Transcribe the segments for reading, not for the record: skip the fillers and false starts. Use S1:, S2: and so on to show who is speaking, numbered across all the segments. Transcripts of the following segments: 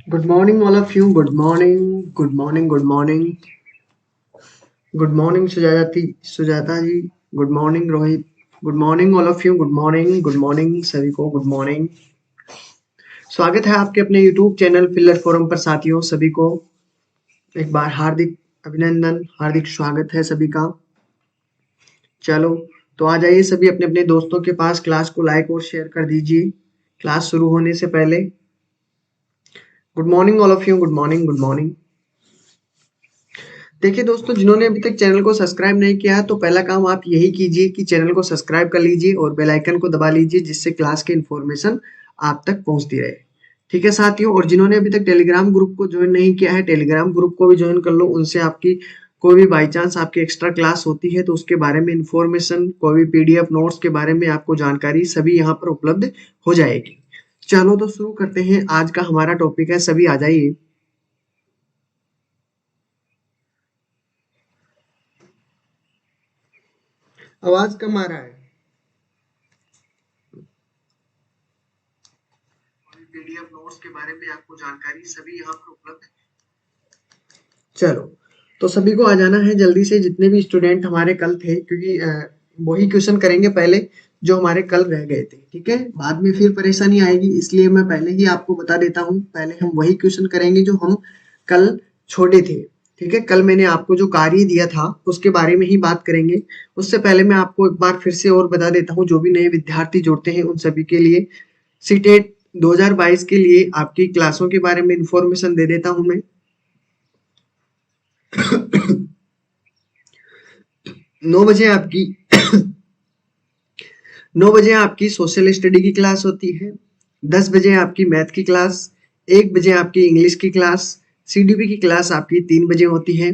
S1: Good morning, all of you. Good morning. Good morning. Good morning. Good morning, Sujata ji. Good morning, Rohit. Good morning, all of you. Good morning. Good morning, सभी को. Good morning. स्वागत है आपके अपने YouTube channel filler forum पर साथियों सभी को. एक बार हार्दिक अभिनंदन, हार्दिक स्वागत है सभी का. चलो तो आ जाइए सभी अपने अपने दोस्तों के पास. क्लास को लाइक और शेयर कर दीजिए क्लास शुरू होने से पहले. Good morning all of you. Good morning. Good morning. देखिए दोस्तों, जिन्होंने अभी तक चैनल को सब्सक्राइब नहीं किया है तो पहला काम आप यही कीजिए कि चैनल को सब्सक्राइब कर लीजिए और बेल आइकन को दबा लीजिए, जिससे क्लास की इन्फॉर्मेशन आप तक पहुंचती रहे. ठीक है साथियों. और जिन्होंने अभी तक टेलीग्राम ग्रुप को ज्वाइन नहीं किया है, टेलीग्राम ग्रुप को भी ज्वाइन कर लो. उनसे आपकी कोई भी बाई चांस आपकी एक्स्ट्रा क्लास होती है तो उसके बारे में इन्फॉर्मेशन, कोई भी पीडीएफ नोट्स के बारे में आपको जानकारी सभी यहाँ पर उपलब्ध हो जाएगी. चलो तो शुरू करते हैं. आज का हमारा टॉपिक है, सभी आ जाइए. आवाज कम आ रहा है. पीडीएफ नोट्स के बारे में आपको जानकारी सभी यहाँ पर उपलब्ध. चलो तो सभी को आ जाना है जल्दी से, जितने भी स्टूडेंट हमारे कल थे, क्योंकि वही क्वेश्चन करेंगे पहले जो हमारे कल रह गए थे. ठीक है, बाद में फिर परेशानी आएगी, इसलिए मैं पहले ही आपको बता देता हूँ. पहले हम वही क्वेश्चन करेंगे जो हम कल छोड़े थे. ठीक है, कल मैंने आपको जो कार्य दिया था उसके बारे में ही बात करेंगे. उससे पहले मैं आपको एक बार फिर से और बता देता हूँ, जो भी नए विद्यार्थी जुड़ते हैं उन सभी के लिए सीटेट 2022 के लिए आपकी क्लासों के बारे में इंफॉर्मेशन दे देता हूं मैं. 9 बजे आपकी 9 बजे आपकी सोशल स्टडी की क्लास होती है. 10 बजे आपकी मैथ की क्लास. 1 बजे आपकी इंग्लिश की क्लास. सीडीपी की क्लास आपकी 3 बजे होती है.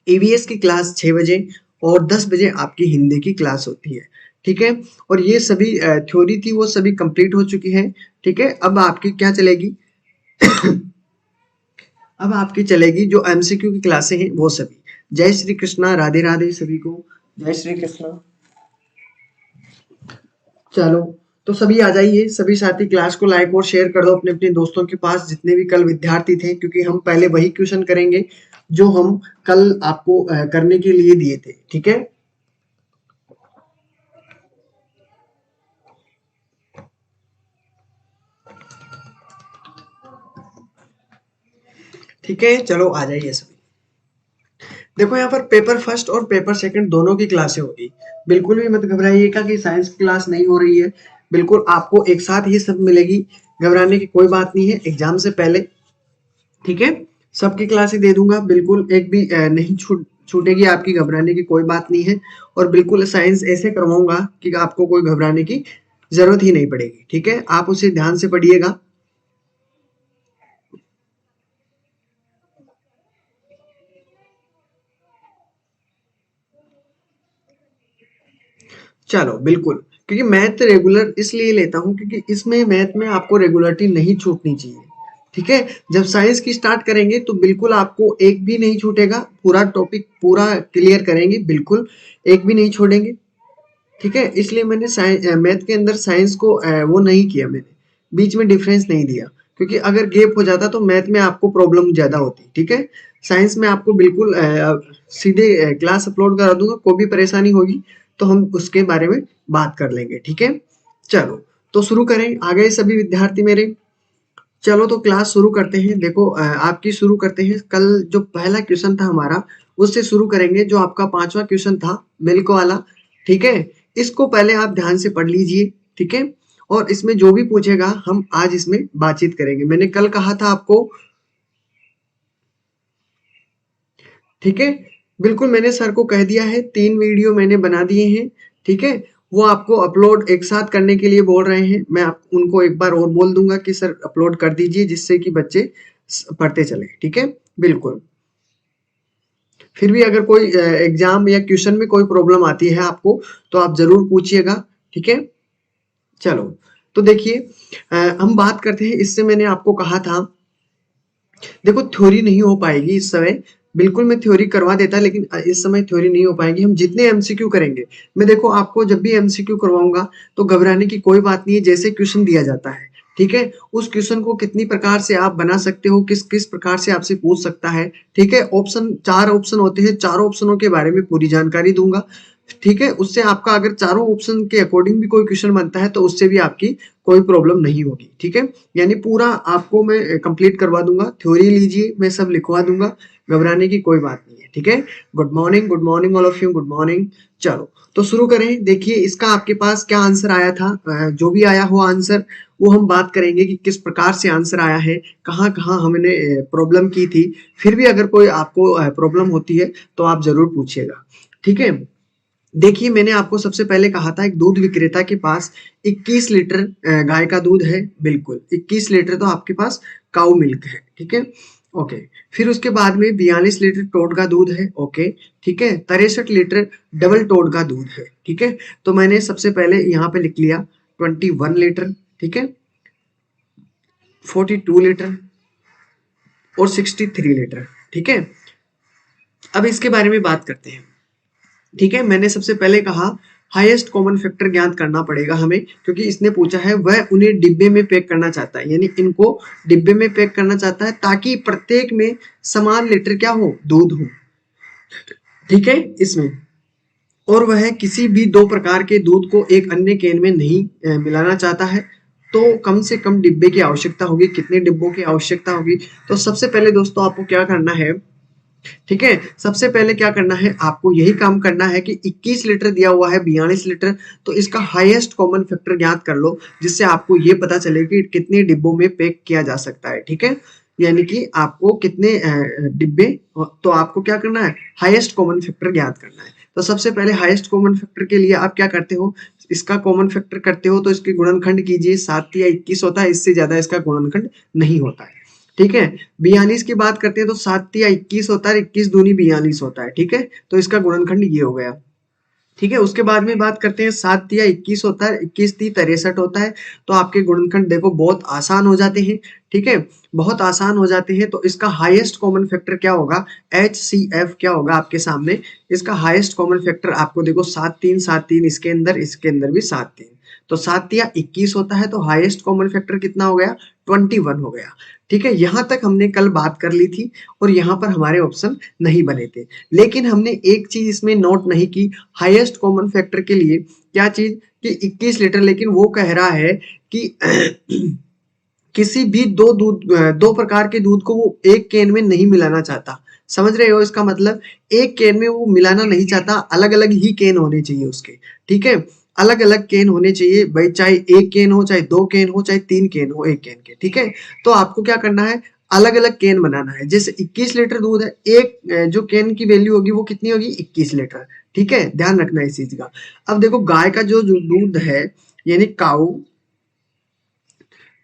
S1: ईवीएस की क्लास 6 बजे और 10 बजे आपकी हिंदी की क्लास होती है. ठीक है, और ये सभी थ्योरी थी वो सभी कंप्लीट हो चुकी है. ठीक है, अब आपकी क्या चलेगी अब आपकी चलेगी जो एमसीक्यू की क्लासें हैं वो सभी. जय श्री कृष्णा, राधे राधे सभी को. जय श्री कृष्णा. चलो तो सभी आ जाइए, सभी साथी क्लास को लाइक और शेयर कर दो अपने अपने दोस्तों के पास, जितने भी कल विद्यार्थी थे, क्योंकि हम पहले वही क्वेश्चन करेंगे जो हम कल आपको करने के लिए दिए थे. ठीक है, ठीक है. चलो आ जाइए सभी. देखो यहाँ पर पेपर फर्स्ट और पेपर सेकंड दोनों की क्लासें होगी. बिल्कुल भी मत घबराइएगा कि साइंस की क्लास नहीं हो रही है. बिल्कुल आपको एक साथ ही सब मिलेगी. घबराने की कोई बात नहीं है एग्जाम से पहले. ठीक है, सबकी क्लासें दे दूंगा. बिल्कुल एक भी नहीं छूटेगी आपकी. घबराने की कोई बात नहीं है. और बिल्कुल साइंस ऐसे करवाऊंगा कि आपको कोई घबराने की जरूरत ही नहीं पड़ेगी. ठीक है, आप उसे ध्यान से पढ़िएगा. चलो बिल्कुल, क्योंकि मैथ रेगुलर इसलिए लेता हूँ क्योंकि इसमें मैथ में आपको रेगुलरिटी नहीं छूटनी चाहिए. ठीक है, जब साइंस की स्टार्ट करेंगे तो बिल्कुल आपको एक भी नहीं छूटेगा. पूरा टॉपिक पूरा क्लियर करेंगे, बिल्कुल एक भी नहीं छोड़ेंगे. ठीक है, इसलिए मैंने मैथ के अंदर साइंस को वो नहीं किया. मैंने बीच में डिफरेंस नहीं दिया, क्योंकि अगर गैप हो जाता तो मैथ में आपको प्रॉब्लम ज्यादा होती. ठीक है, साइंस में आपको बिल्कुल सीधे क्लास अपलोड करा दूंगा. कोई भी परेशानी होगी तो हम उसके बारे में बात कर लेंगे. ठीक है, चलो तो शुरू करें. आ गए सभी विद्यार्थी मेरे. चलो तो क्लास शुरू करते हैं. देखो आपकी शुरू करते हैं. कल जो पहला क्वेश्चन था हमारा उससे शुरू करेंगे, जो आपका 5वां क्वेश्चन था मिल्क वाला. ठीक है, इसको पहले आप ध्यान से पढ़ लीजिए. ठीक है, और इसमें जो भी पूछेगा हम आज इसमें बातचीत करेंगे. मैंने कल कहा था आपको. ठीक है, बिल्कुल मैंने सर को कह दिया है. 3 वीडियो मैंने बना दिए हैं. ठीक है, वो आपको अपलोड एक साथ करने के लिए बोल रहे हैं. मैं आप उनको एक बार और बोल दूंगा कि सर अपलोड कर दीजिए, जिससे कि बच्चे पढ़ते चले. ठीक है, बिल्कुल. फिर भी अगर कोई एग्जाम या क्वेश्चन में कोई प्रॉब्लम आती है आपको तो आप जरूर पूछिएगा. ठीक है, चलो तो देखिए हम बात करते हैं. इससे मैंने आपको कहा था, देखो थ्योरी नहीं हो पाएगी इस समय. बिल्कुल मैं थ्योरी करवा देता, लेकिन इस समय थ्योरी नहीं हो पाएगी. हम जितने एमसीक्यू करेंगे, मैं देखो आपको जब भी एमसीक्यू करवाऊंगा तो घबराने की कोई बात नहीं है. जैसे क्वेश्चन दिया जाता है ठीक है, उस क्वेश्चन को कितनी प्रकार से आप बना सकते हो, किस किस प्रकार से आपसे पूछ सकता है। ठीक है, ऑप्शन 4 ऑप्शन होते हैं, चारों ऑप्शनों के बारे में पूरी जानकारी दूंगा। ठीक है, उससे आपका अगर चारों ऑप्शन के अकॉर्डिंग भी कोई क्वेश्चन बनता है तो उससे भी आपकी कोई प्रॉब्लम नहीं होगी। ठीक है, यानी पूरा आपको मैं कंप्लीट करवा दूंगा। थ्योरी लीजिए, मैं सब लिखवा दूंगा, घबराने की कोई बात नहीं है। ठीक है, good morning all of you, good morning. चलो तो शुरू करें। देखिए इसका आपके पास क्या आंसर आया था, जो भी आया हो आंसर वो हम बात करेंगे कि किस प्रकार से आंसर आया है, कहाँ कहाँ हमने प्रॉब्लम की थी। फिर भी अगर कोई आपको प्रॉब्लम होती है तो आप जरूर पूछिएगा। ठीक है, देखिए मैंने आपको सबसे पहले कहा था एक दूध विक्रेता के पास 21 लीटर गाय का दूध है। बिल्कुल 21 लीटर तो आपके पास काऊ मिल्क है। ठीक है, ओके। फिर उसके बाद में 42 लीटर टोड का दूध है। ओके, ठीक है। 63 लीटर डबल टोड का दूध है। ठीक है, तो मैंने सबसे पहले यहाँ पे लिख लिया 21 लीटर, ठीक है, 42 लीटर और 63 लीटर। ठीक है, अब इसके बारे में बात करते हैं। ठीक है, मैंने सबसे पहले कहा हाईएस्ट कॉमन फैक्टर ज्ञात करना पड़ेगा हमें, क्योंकि इसने पूछा है वह उन्हें डिब्बे में पैक करना चाहता है, यानी इनको डिब्बे में पैक करना चाहता है ताकि प्रत्येक में समान लीटर क्या हो, दूध हो। ठीक है, इसमें और वह किसी भी दो प्रकार के दूध को एक अन्य कैन में नहीं मिलाना चाहता है। तो कम से कम डिब्बे की आवश्यकता होगी, कितने डिब्बों की आवश्यकता होगी। तो सबसे पहले दोस्तों आपको क्या करना है, ठीक है, सबसे पहले क्या करना है, आपको यही काम करना है कि 21 लीटर दिया हुआ है 42 लीटर, तो इसका हाईएस्ट कॉमन फैक्टर ज्ञात कर लो, जिससे आपको ये पता चले कि कितने डिब्बों में पैक किया जा सकता है। ठीक है, यानी कि आपको कितने डिब्बे, तो आपको क्या करना है, हाईएस्ट कॉमन फैक्टर ज्ञात करना है। तो सबसे पहले हाईएस्ट कॉमन फैक्टर के लिए आप क्या करते हो, इसका कॉमन फैक्टर करते हो तो इसके गुणनखंड कीजिए, 7 या 21 होता है, इससे ज्यादा इसका गुणनखंड नहीं होता है। ठीक है, 42 की बात करते हैं तो 7 या 21 होता है, 21 दूनी 42 होता है। ठीक है, तो इसका गुणनखंड ये हो गया। ठीक है, उसके बाद में बात करते हैं 7 या 21 होता है, 21 ती 63 होता है। तो आपके गुणनखंड देखो बहुत आसान हो जाते हैं। ठीक है, बहुत आसान हो जाते हैं। तो इसका हाईएस्ट कॉमन फैक्टर क्या होगा, HCF क्या होगा आपके सामने, इसका हाईएस्ट कॉमन फैक्टर आपको देखो 7 3 इसके अंदर भी 7 3, तो 7 या 21 होता है, तो हाईएस्ट कॉमन फैक्टर कितना हो गया, 21 हो गया। ठीक है, यहां तक हमने कल बात कर ली थी और यहाँ पर हमारे ऑप्शन नहीं बने थे। लेकिन हमने एक चीज इसमें नोट नहीं की, हाईएस्ट कॉमन फैक्टर के लिए क्या चीज, कि 21 लीटर, लेकिन वो कह रहा है कि किसी भी दो प्रकार के दूध को वो एक कैन में नहीं मिलाना चाहता। समझ रहे हो, इसका मतलब एक कैन में वो मिलाना नहीं चाहता, अलग अलग ही कैन होने चाहिए उसके। ठीक है, अलग अलग कैन होने चाहिए भाई, चाहे एक कैन हो, चाहे दो कैन हो, चाहे 3 कैन हो एक कैन के। ठीक है, तो आपको क्या करना है, अलग अलग कैन बनाना है। जैसे 21 लीटर दूध है, एक जो कैन की वैल्यू होगी वो कितनी होगी, 21 लीटर। ठीक है, ध्यान रखना इस चीज का। अब देखो गाय का जो दूध है, यानी काऊ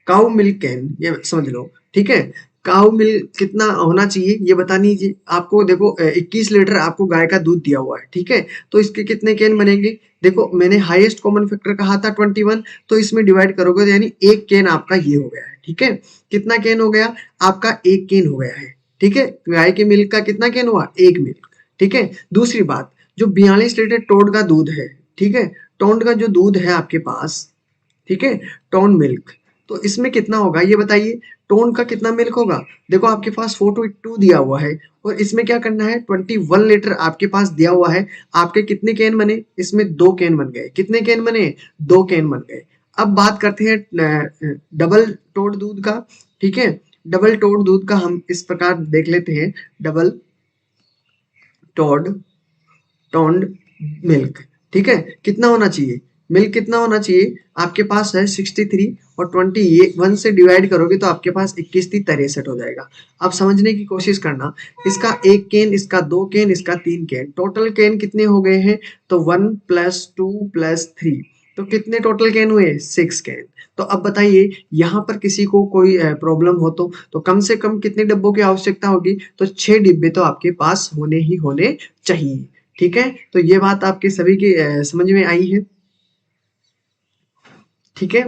S1: काउ मिल्क कैन, ये समझ लो। ठीक है, काउ मिल्क कितना होना चाहिए ये बता दीजिए। आपको देखो 21 लीटर आपको गाय का दूध दिया हुआ है। ठीक है, तो इसके कितने कैन बनेंगे, देखो मैंने हाईएस्ट कॉमन फैक्टर कहा था 21, तो इसमें डिवाइड करोगे तो यानी एक कैन आपका ये हो गया है। ठीक है, कितना कैन हो गया आपका, एक कैन हो गया है। ठीक है, गाय के मिल्क का कितना कैन हुआ, एक मिल्क। ठीक है, दूसरी बात, जो 42 लीटर टोड का दूध है, ठीक है, टोंड का जो दूध है आपके पास, ठीक है, टोन मिल्क, तो इसमें कितना होगा ये बताइए, टोन का कितना मिल्क होगा, देखो आपके पास 42 दिया हुआ है और इसमें क्या करना है, 21 लीटर आपके पास दिया हुआ है। आपके कितने कैन बने, इसमें 2 कैन बन गए, कितने कैन बने, 2 कैन बन गए। अब बात करते हैं डबल टोड दूध का। ठीक है, डबल टोड दूध का हम इस प्रकार देख लेते हैं, डबल टोड टोन्ड मिल्क। ठीक है, कितना होना चाहिए, मिल्क कितना होना चाहिए, आपके पास है 63 और 20 ये 1 से डिवाइड करोगे तो आपके पास 21 ती 63 हो जाएगा। अब समझने की कोशिश करना, इसका एक कैन, इसका 2 कैन, इसका 3 कैन, टोटल कैन कितने हो गए हैं, तो 1 + 2 + 3, तो कितने टोटल कैन हुए, 6 कैन। तो अब बताइए यहाँ पर किसी को कोई प्रॉब्लम हो तो कम से कम कितने डिब्बों की आवश्यकता होगी, तो 6 डिब्बे तो आपके पास होने ही होने चाहिए। ठीक है, तो ये बात आपके सभी की समझ में आई है। ठीक है,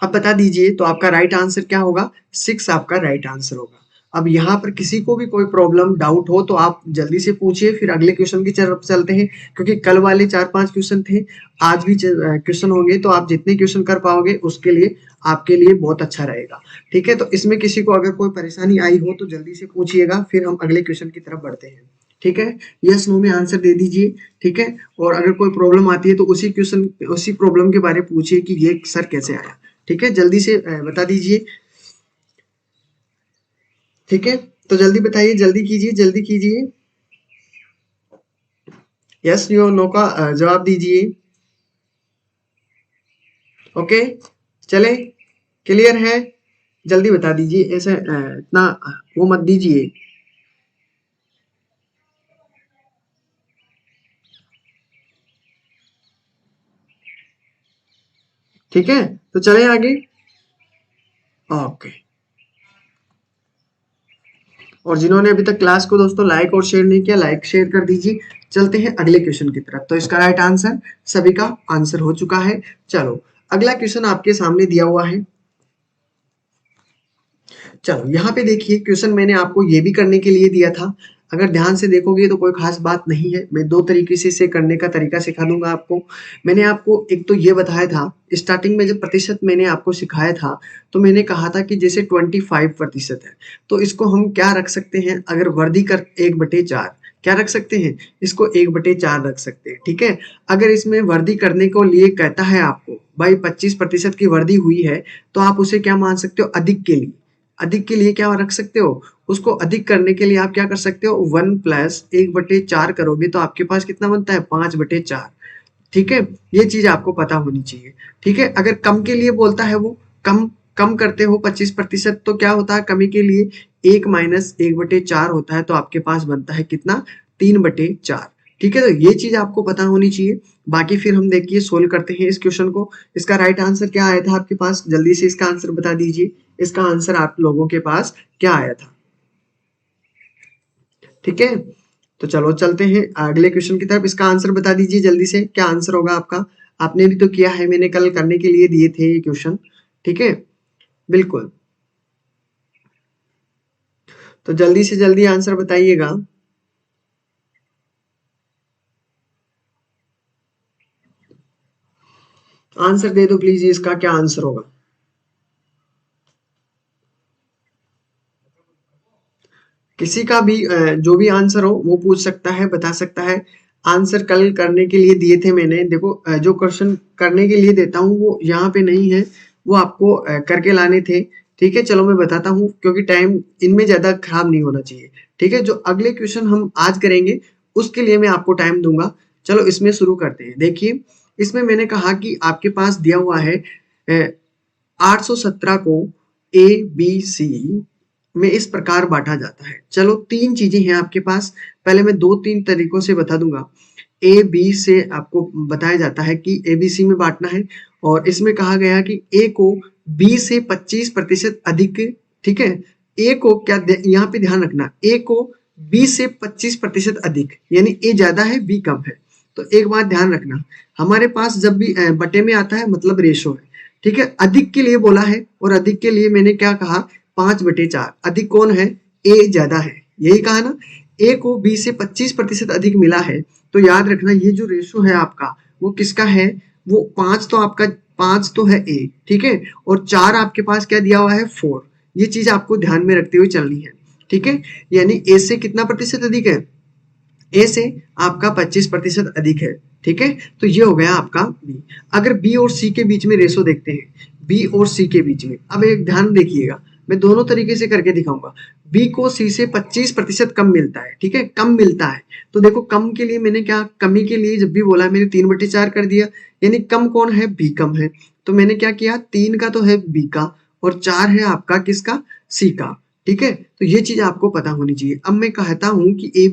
S1: अब बता दीजिए तो आपका राइट आंसर क्या होगा, 6 आपका राइट आंसर होगा। अब यहाँ पर किसी को भी कोई प्रॉब्लम डाउट हो तो आप जल्दी से पूछिए, फिर अगले क्वेश्चन की तरफ चलते हैं, क्योंकि कल वाले 4-5 क्वेश्चन थे, आज भी क्वेश्चन होंगे, तो आप जितने क्वेश्चन कर पाओगे उसके लिए आपके लिए बहुत अच्छा रहेगा। ठीक है, तो इसमें किसी को अगर कोई परेशानी आई हो तो जल्दी से पूछिएगा, फिर हम अगले क्वेश्चन की तरफ बढ़ते हैं। ठीक है, यस नो में आंसर दे दीजिए। ठीक है, और अगर कोई प्रॉब्लम आती है तो उसी प्रॉब्लम के बारे में पूछिए कि ये सर कैसे आया। ठीक है, जल्दी से बता दीजिए। ठीक है, तो जल्दी बताइए, जल्दी कीजिए, जल्दी कीजिए। यस यो नो का जवाब दीजिए। ओके, चले, क्लियर है? जल्दी बता दीजिए, ऐसे इतना वो मत दीजिए। ठीक है, तो चले आगे। ओके, और जिन्होंने अभी तक क्लास को दोस्तों लाइक और शेयर नहीं किया, लाइक शेयर कर दीजिए। चलते हैं अगले क्वेश्चन की तरफ। तो इसका राइट आंसर सभी का आंसर हो चुका है। चलो, अगला क्वेश्चन आपके सामने दिया हुआ है। चलो यहाँ पे देखिए, क्वेश्चन मैंने आपको ये भी करने के लिए दिया था। अगर ध्यान से देखोगे तो कोई खास बात नहीं है। मैं दो तरीके से इसे करने का तरीका सिखा दूंगा आपको। मैंने आपको एक तो ये बताया था, स्टार्टिंग में जब प्रतिशत मैंने आपको सिखाया था तो मैंने कहा था कि जैसे 25% है तो इसको हम क्या रख सकते हैं, अगर वर्धी कर 1/4 क्या रख सकते हैं, इसको 1/4 रख सकते हैं। ठीक है, अगर इसमें वर्धी करने को लिए कहता है आपको भाई 25% की वर्धी हुई है तो आप उसे क्या मान सकते हो, अधिक के लिए। अधिक के लिए क्या रख सकते हो, उसको अधिक करने के लिए आप क्या कर सकते हो, 1+1/4 करोगे तो आपके पास कितना बनता है, 5/4। ठीक है, ये चीज आपको पता होनी चाहिए। ठीक है, अगर कम के लिए बोलता है वो, कम कम करते हो 25% तो क्या होता है, कमी के लिए 1-1/4 होता है तो आपके पास बनता है कितना, 3/4। ठीक है, तो ये चीज आपको पता होनी चाहिए। बाकी फिर हम देखिए सोल्व करते हैं इस क्वेश्चन को। इसका राइट आंसर क्या आया था आपके पास, जल्दी से इसका आंसर बता दीजिए। इसका आंसर आप लोगों के पास क्या आया था? ठीक है, तो चलो चलते हैं अगले क्वेश्चन की तरफ। इसका आंसर बता दीजिए जल्दी से, क्या आंसर होगा आपका। आपने भी तो किया है, मैंने कल करने के लिए दिए थे ये क्वेश्चन। ठीक है, बिल्कुल, तो जल्दी से जल्दी आंसर बताइएगा। आंसर दे दो प्लीज, इसका क्या आंसर होगा। किसी का भी जो भी आंसर हो वो पूछ सकता है, बता सकता है। आंसर कल करने के लिए दिए थे मैंने। देखो जो क्वेश्चन करने के लिए देता हूँ वो यहाँ पे नहीं है, वो आपको करके लाने थे। ठीक है, चलो मैं बताता हूँ क्योंकि टाइम इनमें ज्यादा खराब नहीं होना चाहिए। ठीक है, जो अगले क्वेश्चन हम आज करेंगे उसके लिए मैं आपको टाइम दूंगा। चलो इसमें शुरू करते हैं। देखिए, इसमें मैंने कहा कि आपके पास दिया हुआ है 817 को ए बी सी में इस प्रकार बांटा जाता है। चलो तीन चीजें हैं आपके पास, पहले मैं दो तीन तरीकों से बता दूंगा। ए बी से आपको बताया जाता है कि ए बी सी में बांटना है, और इसमें कहा गया कि ए को बी से 25% अधिक। ठीक है, ए को क्या यहाँ पे ध्यान रखना, ए को बी से 25% अधिक, यानी ए ज्यादा है बी कम है। तो एक बात ध्यान रखना, हमारे पास जब भी बटे में आता है मतलब रेशो है। ठीक है, अधिक के लिए बोला है, और अधिक के लिए मैंने क्या कहा, 5/4। अधिक कौन है, ए ज्यादा है, यही कहा ना। ए को बी से 25% अधिक मिला है, तो याद रखना ये जो रेशो है आपका वो किसका है, वो 5 तो आपका, 5 तो है ए। ठीक है, और 4 आपके पास क्या दिया हुआ है, 4। ये चीज आपको ध्यान में रखते हुए चलनी है। ठीक है, यानी ए से कितना प्रतिशत अधिक है, ए से आपका 25% अधिक है। ठीक है, तो ये हो गया आपका बी। अगर बी और सी के बीच में रेशो देखते हैं, बी और सी के बीच में, अब एक ध्यान देखिएगा, मैं दोनों तरीके से करके दिखाऊंगा। बी को सी से 25% कम मिलता है। ठीक है, कम मिलता है, तो देखो कम के लिए मैंने क्या, कमी के लिए जब भी बोला मैंने 3/4 कर दिया, यानी कम कौन है, बी कम है। तो मैंने क्या किया, 3 का तो है बी का, और 4 है आपका किसका, सी का। ठीक है, तो ये चीज आपको पता होनी चाहिए। अब मैं कहता हूं कि ए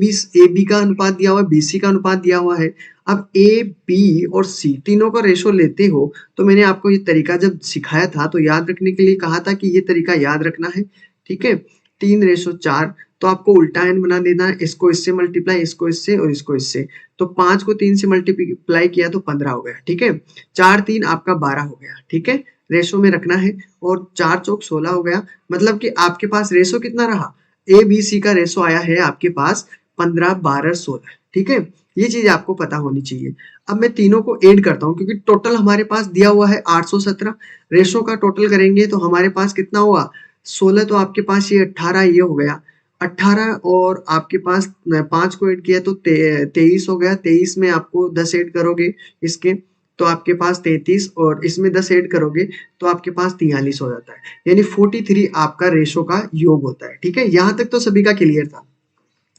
S1: बी का अनुपात दिया हुआ है, बी सी का अनुपात दिया हुआ है। अब ए बी और सी तीनों का रेशो लेते हो, तो मैंने आपको ये तरीका जब सिखाया था तो याद रखने के लिए कहा था कि ये तरीका याद रखना है। ठीक है, 3/4, तो आपको उल्टा एन बना देना है, इसको इससे मल्टीप्लाई, इसको इससे और इसको इससे। तो 5 को 3 से मल्टीप्लाई किया तो 15 हो गया। ठीक है, 4 3 आपका 12 हो गया। ठीक है, रेशो में रखना है, और 4 चौक 16 हो गया। मतलब कि आपके पास रेशो कितना रहा, ए बी सी का रेशो आया है आपके पास 15 12 16। ठीक है, ये चीज आपको पता होनी चाहिए। अब मैं तीनों को ऐड करता हूँ क्योंकि टोटल हमारे पास दिया हुआ है 817। रेशो का टोटल करेंगे तो हमारे पास कितना हुआ, 16, तो आपके पास ये 18 ये हो गया 18, और आपके पास 5 को ऐड किया तो 23 हो गया। 23 में आपको 10 ऐड करोगे इसके तो आपके पास 33, और इसमें 10 ऐड करोगे तो आपके पास 43 हो जाता है, यानी 43 आपका रेशो का योग होता है। ठीक है, यहाँ तक तो सभी का क्लियर था।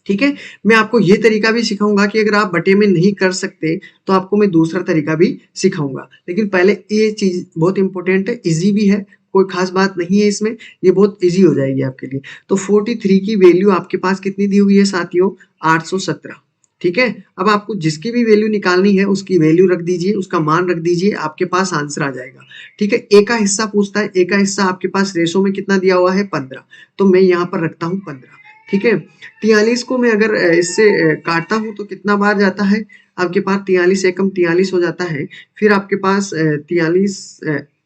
S1: ठीक है, मैं आपको ये तरीका भी सिखाऊंगा कि अगर आप बटे में नहीं कर सकते तो आपको मैं दूसरा तरीका भी सिखाऊंगा, लेकिन पहले ये चीज बहुत इंपॉर्टेंट है, इजी भी है, कोई खास बात नहीं है इसमें, ये बहुत इजी हो जाएगी आपके लिए। तो 43 की वैल्यू आपके पास कितनी दी हुई है साथियों, 817। ठीक है, अब आपको जिसकी भी वैल्यू निकालनी है उसकी वैल्यू रख दीजिए, उसका मान रख दीजिए, आपके पास आंसर आ जाएगा। ठीक है, ए का हिस्सा पूछता है, ए का हिस्सा आपके पास रेशो में कितना दिया हुआ है 15, तो मैं यहाँ पर रखता हूँ 15। ठीक है, 43 को मैं अगर इससे काटता हूँ तो कितना बार जाता है आपके पास, 43 एकम 43 हो जाता है, फिर आपके पास 43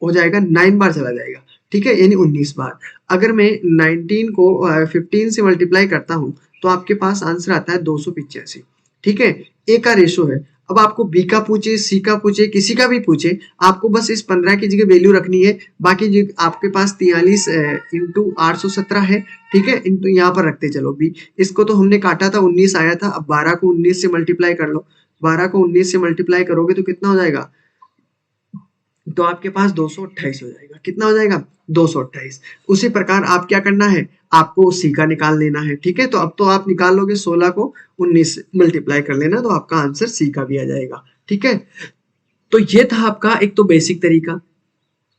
S1: हो जाएगा, 9 बार चला जाएगा। ठीक है, यानी 19 बार। अगर मैं 19 को 15 से मल्टीप्लाई करता हूँ तो आपके पास आंसर आता है 285। ठीक है, ए का रेशो है। अब आपको बी का पूछे, सी का पूछे, किसी का भी पूछे, आपको बस इस 15 की जगह वैल्यू रखनी है, बाकी जो आपके पास 43 इंटू 817 है। ठीक है, इंटू यहाँ पर रखते चलो बी, इसको तो हमने काटा था 19 आया था, अब 12 को 19 से मल्टीप्लाई कर लो, 12 को 19 से मल्टीप्लाई करोगे तो कितना हो जाएगा, तो आपके पास 228 हो जाएगा। कितना हो जाएगा, 228। उसी प्रकार आप क्या करना है, आपको सी का निकाल लेना है। ठीक है, तो अब तो आप निकाल लोगे, 16 को 19 से मल्टीप्लाई कर लेना तो आपका आंसर सी का भी आ जाएगा। ठीक है, तो ये था आपका एक तो बेसिक तरीका,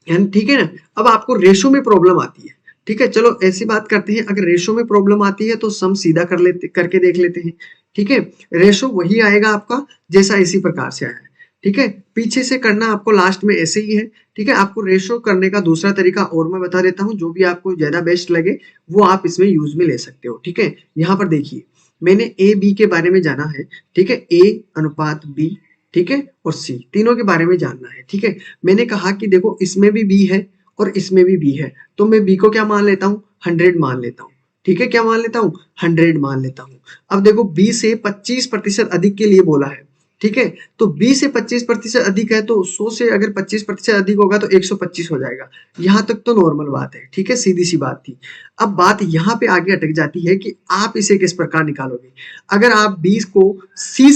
S1: ठीक है ना। अब आपको रेशो में प्रॉब्लम आती है, ठीक है, चलो ऐसी बात करते हैं, अगर रेशो में प्रॉब्लम आती है तो सम सीधा करके देख लेते हैं। ठीक है, रेशो वही आएगा आपका जैसा इसी प्रकार से आया है। ठीक है, पीछे से करना आपको लास्ट में ऐसे ही है। ठीक है, आपको रेशो करने का दूसरा तरीका और मैं बता देता हूँ, जो भी आपको ज्यादा बेस्ट लगे वो आप इसमें यूज में ले सकते हो। ठीक है, यहाँ पर देखिए, मैंने ए बी के बारे में जाना है। ठीक है, ए अनुपात बी, ठीक है, और सी तीनों के बारे में जानना है। ठीक है, मैंने कहा कि देखो इसमें भी बी है और इसमें भी बी है, तो मैं बी को क्या मान लेता हूँ, 100 मान लेता हूँ। ठीक है, क्या मान लेता हूँ, 100 मान लेता हूँ। अब देखो बी से 25% अधिक के लिए बोला है। ठीक है, तो बी से 25% अधिक है, तो 100 से अगर 25% अधिक होगा तो 125 हो जाएगा। यहाँ तक तो नॉर्मल बात है। ठीक है, सीधी सी बात थी। अब बात यहाँ पे आगे अटक जाती है कि आप इसे किस प्रकार निकालोगे। अगर आप 20 को सी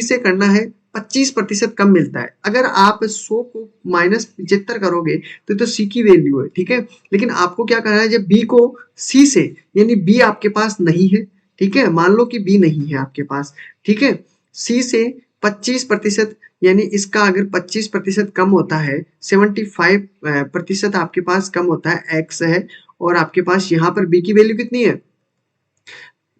S1: से करना है, 25% कम मिलता है। अगर आप 100 को -75 करोगे तो सी की वैल्यू है। ठीक है, लेकिन आपको क्या करना है, जब बी को सी से, यानी बी आपके पास नहीं है। ठीक है, मान लो कि बी नहीं है आपके पास। ठीक है, सी से 25%, यानी इसका अगर 25% कम होता है, 75% आपके पास कम होता है, एक्स है, और आपके पास यहाँ पर बी की वैल्यू कितनी है,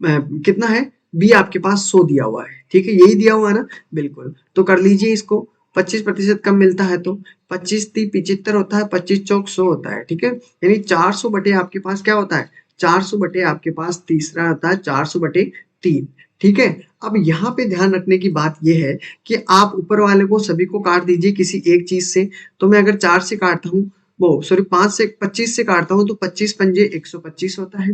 S1: कितना है, बी आपके पास 100 दिया हुआ है। ठीक है, यही दिया हुआ है ना, बिल्कुल, तो कर लीजिए इसको। 25% कम मिलता है तो 25×3 = 75 होता है, 25×4 = 100 होता है। ठीक है, यानी 400 बटे आपके पास क्या होता है, 400 बटे आपके पास तीसरा होता है 400/3। ठीक है, अब यहाँ पे ध्यान रखने की बात यह है कि आप ऊपर वाले को सभी को काट दीजिए किसी एक चीज से। तो मैं अगर 4 से काटता हूँ, वो सॉरी 25 से काटता हूँ तो 25×5 = 125 होता है।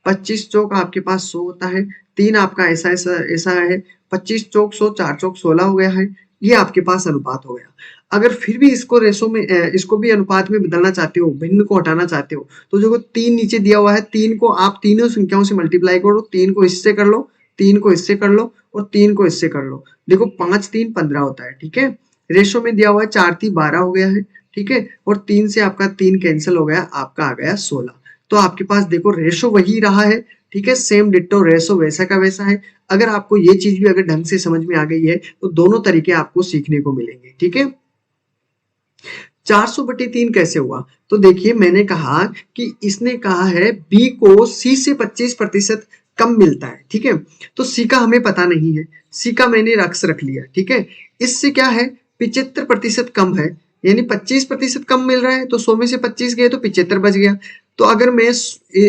S1: 25×4 आपके पास 100 होता है। 3 आपका ऐसा ऐसा ऐसा है, 25×4 = 100, 4×4 = 16 हो गया है। ये आपके पास अनुपात हो गया। अगर फिर भी इसको रेशो में इसको भी अनुपात में बदलना चाहते हो, भिन्न को हटाना चाहते हो, तो जो 3 नीचे दिया हुआ है, 3 को आप तीनों संख्याओं से मल्टीप्लाई करो, 3 को इससे कर लो, 3 को इससे कर लो, और 3 को इससे कर लो। देखो 5×3 = 15 होता है। ठीक है, रेशो में दिया हुआ है 4×3 = 12 हो गया है। ठीक है, और 3 से आपका 3 कैंसिल हो गया, आपका आ गया 16। तो आपके पास देखो रेशो वही रहा है। ठीक है, सेम डिट्टो रेशो वैसा का वैसा है। अगर आपको ये चीज भी अगर ढंग से समझ में आ गई है तो दोनों तरीके आपको सीखने को मिलेंगे। ठीक है, 400/3 कैसे हुआ, तो देखिए मैंने कहा कि इसने कहा है बी को सी से 25% कम मिलता है। ठीक है, तो सी का हमें पता नहीं है, सी का मैंने रख लिया। ठीक है, इससे क्या है, 75% कम है, यानी 25% कम मिल रहा है, तो 100 में से 25 गए तो 75 बच गया। तो अगर मैं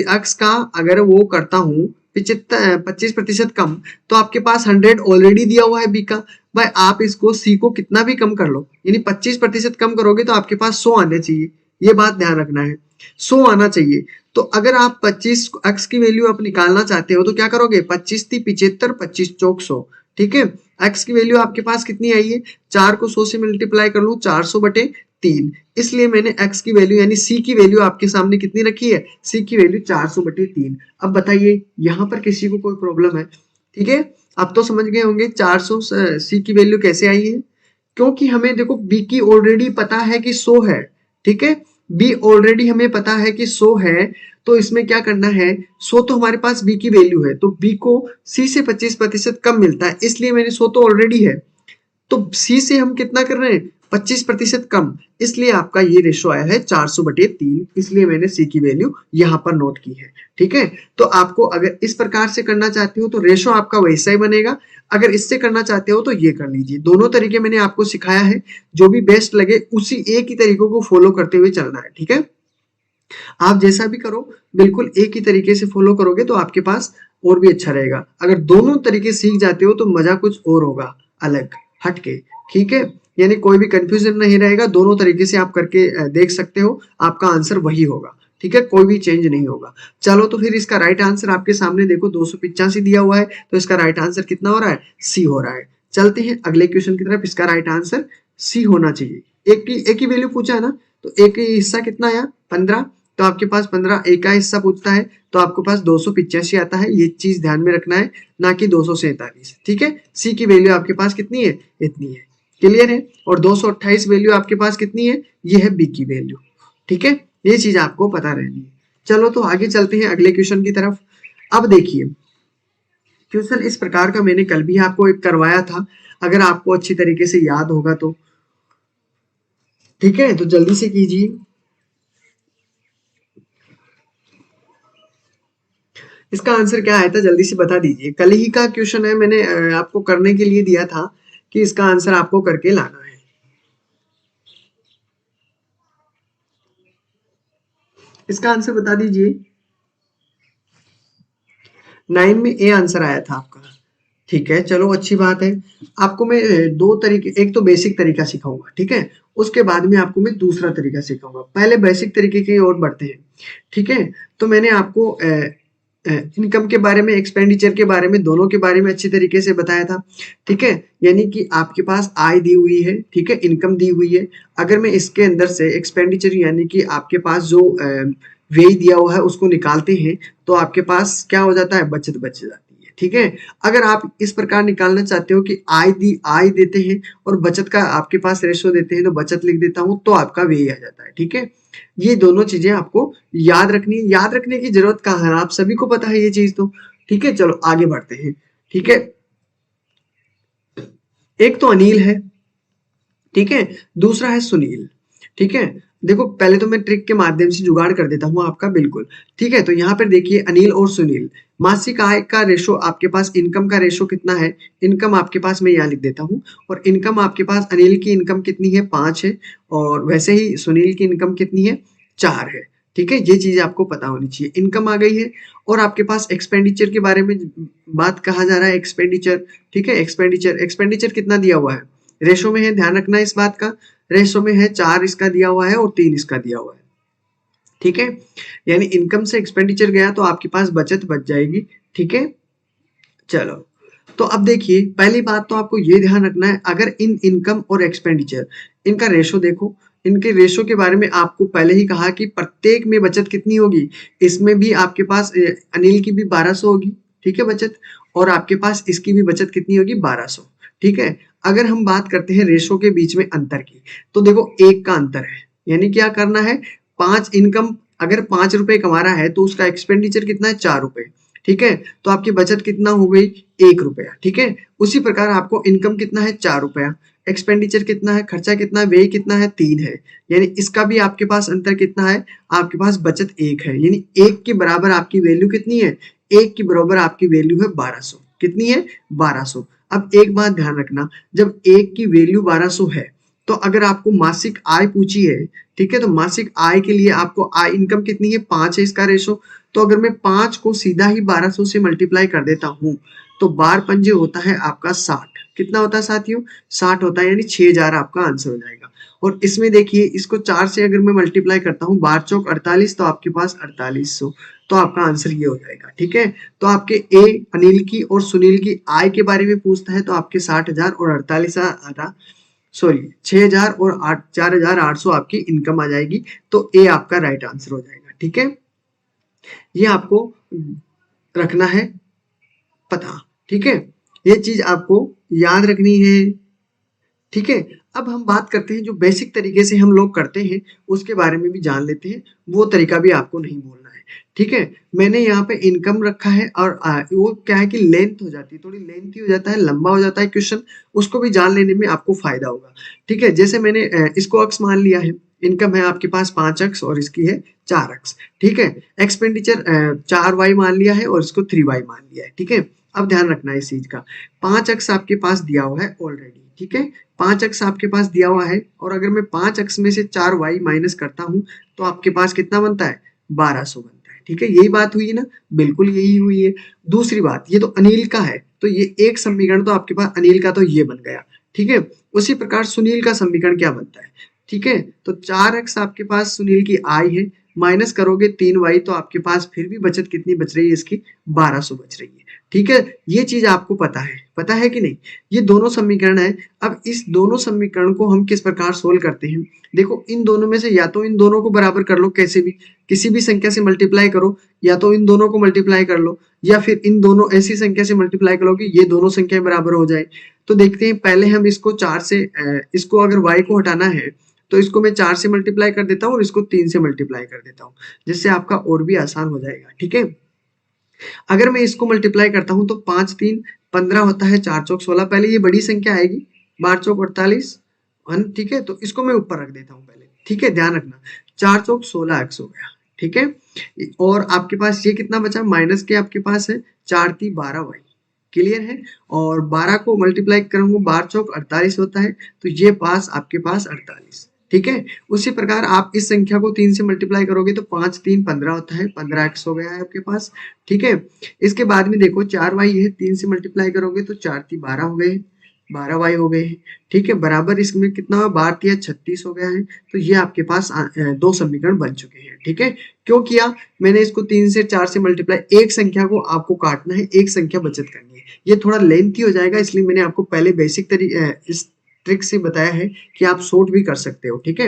S1: अक्स का अगर वो करता हूँ 25% कम, तो आपके पास 100 ऑलरेडी दिया हुआ है बी का। भाई आप इसको सी को कितना भी कम कर लो, यानी 25% कम करोगे तो आपके पास 100 आने चाहिए। ये बात ध्यान रखना है, 100 आना चाहिए। तो अगर आप 25 एक्स की वैल्यू आप निकालना चाहते हो तो क्या करोगे, 25×3 = 75, 25×4 = 100। ठीक है। x की वैल्यू आपके पास कितनी आई है, 4 को 100 से मल्टीप्लाई कर लूं 400/3, इसलिए मैंने x की वैल्यू यानी c की वैल्यू आपके सामने कितनी रखी है, c की वैल्यू 400/3। अब बताइए यहाँ पर किसी को कोई प्रॉब्लम है? ठीक है, अब तो समझ गए होंगे 400 c की वैल्यू कैसे आई है, क्योंकि हमें देखो b की ऑलरेडी पता है कि 100 है। ठीक है, b ऑलरेडी हमें पता है कि 100 है, तो इसमें क्या करना है, 100 तो हमारे पास b की वैल्यू है, तो b को c से 25% कम मिलता है, इसलिए मैंने 100 तो ऑलरेडी है, तो c से हम कितना कर रहे हैं, 25% कम, इसलिए आपका ये रेशो आया है 400/3, इसलिए मैंने c की वैल्यू यहाँ पर नोट की है। ठीक है, तो आपको अगर इस प्रकार से करना चाहते हो तो रेशो आपका वैसा ही बनेगा, अगर इससे करना चाहते हो तो ये कर लीजिए। दोनों तरीके मैंने आपको सिखाया है, जो भी बेस्ट लगे उसी एक ही तरीकों को फॉलो करते हुए चलना है। ठीक है, आप जैसा भी करो बिल्कुल एक ही तरीके से फॉलो करोगे तो आपके पास और भी अच्छा रहेगा। अगर दोनों तरीके सीख जाते हो तो मजा कुछ और होगा, अलग हटके। ठीक है, यानी कोई भी कंफ्यूजन नहीं रहेगा, दोनों तरीके से आप करके देख सकते हो, आपका आंसर वही होगा। ठीक है, कोई भी चेंज नहीं होगा। चलो तो फिर इसका राइट आंसर आपके सामने देखो 285 दिया हुआ है, तो इसका राइट आंसर कितना हो रहा है, सी हो रहा है। चलते हैं अगले क्वेश्चन की तरफ, इसका राइट आंसर सी होना चाहिए। एक ही वैल्यू पूछा है ना, तो एक ही हिस्सा कितना आया, 15, तो आपके पास 15 एक का हिस्सा पूछता है तो आपके पास 285 आता है, ये चीज ध्यान में रखना है, ना कि 247। ठीक है, सी की वैल्यू आपके पास कितनी है, इतनी है, क्लियर है। और 228 वैल्यू आपके पास कितनी है, ये है बी की वैल्यू। ठीक है, ये चीज आपको पता रहनी है। चलो तो आगे चलते हैं अगले क्वेश्चन की तरफ। अब देखिए क्वेश्चन इस प्रकार का मैंने कल भी आपको एक करवाया था, अगर आपको अच्छी तरीके से याद होगा तो। ठीक है, तो जल्दी से कीजिए। इसका आंसर क्या आया था जल्दी से बता दीजिए, कल ही का क्वेश्चन है, मैंने आपको करने के लिए दिया था कि इसका आंसर आपको करके लाना है। इसका आंसर बता दीजिए। 9 में ए आंसर आया था आपका। ठीक है, चलो अच्छी बात है। आपको मैं दो तरीके, एक तो बेसिक तरीका सिखाऊंगा, ठीक है, उसके बाद में आपको मैं दूसरा तरीका सिखाऊंगा। पहले बेसिक तरीके की ओर बढ़ते हैं। ठीक है, तो मैंने आपको इनकम के बारे में, एक्सपेंडिचर के बारे में, दोनों के बारे में अच्छी तरीके से बताया था। ठीक है, यानी कि आपके पास आय दी हुई है, ठीक है, इनकम दी हुई है, अगर मैं इसके अंदर से एक्सपेंडिचर यानी कि आपके पास जो व्यय दिया हुआ है उसको निकालते हैं तो आपके पास क्या हो जाता है, बचत बच जाती है। ठीक है, अगर आप इस प्रकार निकालना चाहते हो कि आय देते हैं और बचत का आपके पास रेशो देते हैं, तो बचत लिख देता हूं तो आपका व्यय आ जाता है। ठीक है, ये दोनों चीजें आपको याद रखनी है, याद रखने की जरूरत कहाँ है, आप सभी को पता है ये चीज तो। ठीक है, चलो आगे बढ़ते हैं। ठीक है, एक तो अनिल है, ठीक है, दूसरा है सुनील। ठीक है, देखो पहले तो मैं ट्रिक के माध्यम से जुगाड़ कर देता हूं आपका, बिल्कुल। ठीक है, तो यहाँ पर देखिए अनिल और सुनील, मासिक आय का रेशो आपके पास, इनकम का रेशो कितना है, इनकम आपके पास मैं यहाँ लिख देता हूँ, और इनकम आपके पास अनिल की इनकम कितनी है, 5 है, और वैसे ही सुनील की इनकम कितनी है, 4 है। ठीक है, ये चीज आपको पता होनी चाहिए। इनकम आ गई है, और आपके पास एक्सपेंडिचर के बारे में बात कहा जा रहा है, एक्सपेंडिचर। ठीक है, एक्सपेंडिचर कितना दिया हुआ है, रेशो में है, ध्यान रखना इस बात का, रेशो में है, 4 इसका दिया हुआ है और 3 इसका दिया हुआ है। ठीक है, यानी इनकम से एक्सपेंडिचर गया तो आपके पास बचत बच जाएगी। ठीक है, चलो तो अब देखिए पहली बात तो आपको ये ध्यान रखना है, अगर इन इनकम और एक्सपेंडिचर इनका रेशो देखो, इनके रेशो के बारे में आपको पहले ही कहा कि प्रत्येक में बचत कितनी होगी, इसमें भी आपके पास अनिल की भी 1200 होगी, ठीक है, बचत, और आपके पास इसकी भी बचत कितनी होगी, 1200। ठीक है, अगर हम बात करते हैं रेशो के बीच में अंतर की, तो देखो एक का अंतर है, यानी क्या करना है, 5 इनकम अगर 5 रुपए कमा रहा है तो उसका एक्सपेंडिचर कितना है, 4 रुपए। ठीक है, तो आपकी बचत कितना हो गई, 1 रुपया। ठीक है, उसी प्रकार आपको इनकम कितना है, 4 रुपया, एक्सपेंडिचर कितना है, खर्चा कितना है, व्यय कितना है, 3 है, यानी इसका भी आपके पास अंतर कितना है, आपके पास बचत 1 है, यानी 1 के बराबर आपकी वैल्यू कितनी है, 1 के बराबर आपकी वैल्यू है 1200। कितनी है, 1200। अब एक बात ध्यान रखना, जब 1 की वैल्यू 1200 है, तो अगर आपको मासिक आय पूछी है, ठीक है, तो मासिक आय के लिए आपको आय इनकम कितनी है, 5 है इसका रेशो, तो अगर मैं 5 को सीधा ही 1200 से मल्टीप्लाई कर देता हूं तो बार पंजे होता है आपका 60। कितना होता है साथियों, 60 होता है, यानी 6000 आपका आंसर हो जाएगा। और इसमें देखिए इसको 4 से अगर मैं मल्टीप्लाई करता हूँ, 12 चौक 48, तो आपके पास 4800, तो आपका आंसर ये हो जाएगा। ठीक है, तो आपके ए अनिल की और सुनील की आय के बारे में पूछता है तो आपके 60,000 और 48,000 सॉरी 6,000 और 4,800 आपकी इनकम आ जाएगी। तो ए आपका राइट आंसर हो जाएगा। ठीक है, ये आपको रखना है पता। ठीक है, ये चीज आपको याद रखनी है। ठीक है, अब हम बात करते हैं जो बेसिक तरीके से हम लोग करते हैं उसके बारे में भी जान लेते हैं। वो तरीका भी आपको नहीं भूलना है। ठीक है, मैंने यहाँ पे इनकम रखा है और वो क्या है कि लेंथ हो जाती है, थोड़ी लेंथी हो जाता है, लंबा हो जाता है क्वेश्चन, उसको भी जान लेने में आपको फायदा होगा। ठीक है, जैसे मैंने इसको अक्स मान लिया है, इनकम है आपके पास 5 अक्स और इसकी है 4 अक्स। ठीक है, एक्सपेंडिचर 4 वाई मान लिया है और इसको 3 वाई मान लिया है। ठीक है, अब ध्यान रखना है इस चीज का, 5 अक्स आपके पास दिया हुआ है ऑलरेडी। ठीक है, 5 अक्स आपके पास दिया हुआ है और अगर मैं 5 अक्स में से 4 वाई माइनस करता हूं तो आपके पास कितना बनता है, 1200 बनता है। ठीक है, यही बात हुई ना, बिल्कुल यही हुई है। दूसरी बात, ये तो अनिल का है तो ये एक समीकरण तो आपके पास अनिल का तो ये बन गया। ठीक है, उसी प्रकार सुनील का समीकरण क्या बनता है। ठीक है, तो 4 अक्स आपके पास सुनील की आय है, माइनस करोगे 3 वाई तो आपके पास फिर भी बचत कितनी बच रही है, इसकी 1200 बच रही है। ठीक है, ये चीज आपको पता है कि नहीं। ये दोनों समीकरण है। अब इस दोनों समीकरण को हम किस प्रकार सोल्व करते हैं, देखो इन दोनों में से या तो इन दोनों को बराबर कर लो, कैसे भी किसी भी संख्या से मल्टीप्लाई करो, या तो इन दोनों को मल्टीप्लाई कर लो, या फिर इन दोनों ऐसी संख्या से मल्टीप्लाई करो कि ये दोनों संख्याएं बराबर हो जाए। तो देखते हैं, पहले हम इसको 4 से इसको अगर y को हटाना है तो इसको मैं 4 से मल्टीप्लाई कर देता हूँ और इसको 3 से मल्टीप्लाई कर देता हूँ, जिससे आपका और भी आसान हो जाएगा। ठीक है, अगर मैं इसको मल्टीप्लाई करता हूं तो 5 3 15 होता है, 4 चौक 16, पहले ये बड़ी संख्या आएगी, 12 चौक 48 ठीक है, तो इसको मैं ऊपर रख देता हूं पहले। ठीक है, ध्यान रखना, 4 चौक 16 एक्स हो गया। ठीक है, और आपके पास ये कितना बचा, माइनस के आपके पास है 4 3 12 वाई, क्लियर है। और 12 को मल्टीप्लाई करूंगा, 12 चौक 48 होता है, तो ये पास आपके पास 48। ठीक है, उसी प्रकार आप इस संख्या को 3 से मल्टीप्लाई करोगे तो 5 3 15 होता है, 15 एक्स हो गया है आपके पास। ठीक है, इसके बाद में देखो 4 वाई है, 3 से मल्टीप्लाई करोगे तो 4 3 12 हो गए, 12 वाई हो गए। ठीक है, बराबर इसमें कितना हुआ, 12 3 36 हो गया है। तो ये आपके पास दो समीकरण बन चुके हैं। ठीक है, क्यों किया मैंने इसको 3 से 4 से मल्टीप्लाई, एक संख्या को आपको काटना है, एक संख्या बचत करनी है। ये थोड़ा लेंथी हो जाएगा, इसलिए मैंने आपको पहले बेसिक इस ट्रिक से बताया है कि आप शॉर्ट भी कर सकते हो। ठीक है,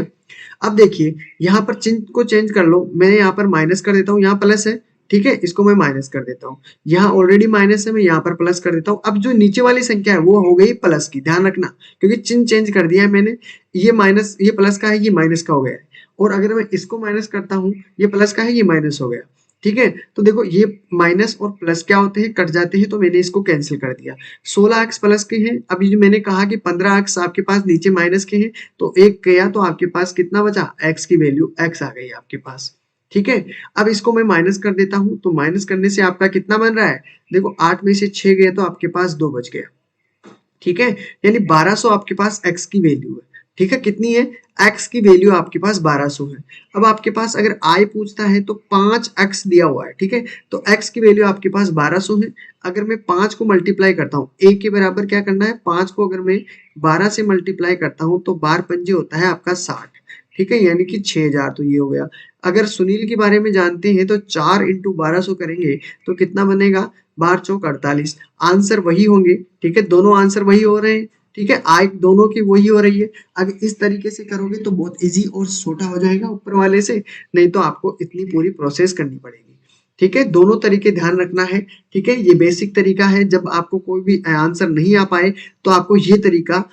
S1: अब देखिए यहाँ पर चिन्ह को चेंज कर लो, मैं यहाँ पर माइनस कर देता हूँ, यहाँ प्लस है। ठीक है, इसको मैं माइनस कर देता हूँ, यहाँ ऑलरेडी माइनस है, मैं यहाँ पर प्लस कर देता हूँ। अब जो नीचे वाली संख्या है वो हो गई प्लस की, ध्यान रखना, क्योंकि चिन्ह चेंज कर दिया है मैंने, ये माइनस, ये प्लस का है, ये माइनस का हो गया है। और अगर मैं इसको माइनस करता हूँ, ये प्लस का है, ये माइनस हो गया। ठीक है, तो देखो ये माइनस और प्लस क्या होते हैं, कट जाते हैं, तो मैंने इसको कैंसिल कर दिया। 16 एक्स प्लस के हैं, अभी जो मैंने कहा कि 15 एक्स आपके पास नीचे माइनस के हैं, तो एक गया तो आपके पास कितना बचा, एक्स की वैल्यू एक्स आ गई आपके पास। ठीक है, अब इसको मैं माइनस कर देता हूं, तो माइनस करने से आपका कितना बन रहा है, देखो 8 में से 6 गए तो आपके पास 2 बच गया। ठीक है, यानी 1200 आपके पास x की वैल्यू है। ठीक है, कितनी है, x की वैल्यू आपके पास 1200 है। अब आपके पास अगर i पूछता है तो 5x दिया हुआ है। ठीक है, तो x की वैल्यू आपके पास 1200 है। अगर मैं 5 को मल्टीप्लाई करता हूँ, a के बराबर क्या करना है, 5 को अगर मैं 12 से मल्टीप्लाई करता हूँ तो 12 पंजे होता है आपका 60। ठीक है, यानी कि 6000, तो ये हो गया। अगर सुनील के बारे में जानते हैं तो 4 इंटू 1200 करेंगे तो कितना बनेगा, 12 चौक 48, आंसर वही होंगे। ठीक है, दोनों आंसर वही हो रहे हैं। ठीक है, आय दोनों की वही हो रही है। अगर इस तरीके से करोगे तो बहुत इजी और छोटा हो जाएगा ऊपर वाले से, नहीं तो आपको इतनी पूरी प्रोसेस करनी पड़ेगी। ठीक है, दोनों तरीके ध्यान रखना है। ठीक है, ये बेसिक तरीका है, जब आपको कोई भी आंसर नहीं आ पाए तो आपको ये तरीका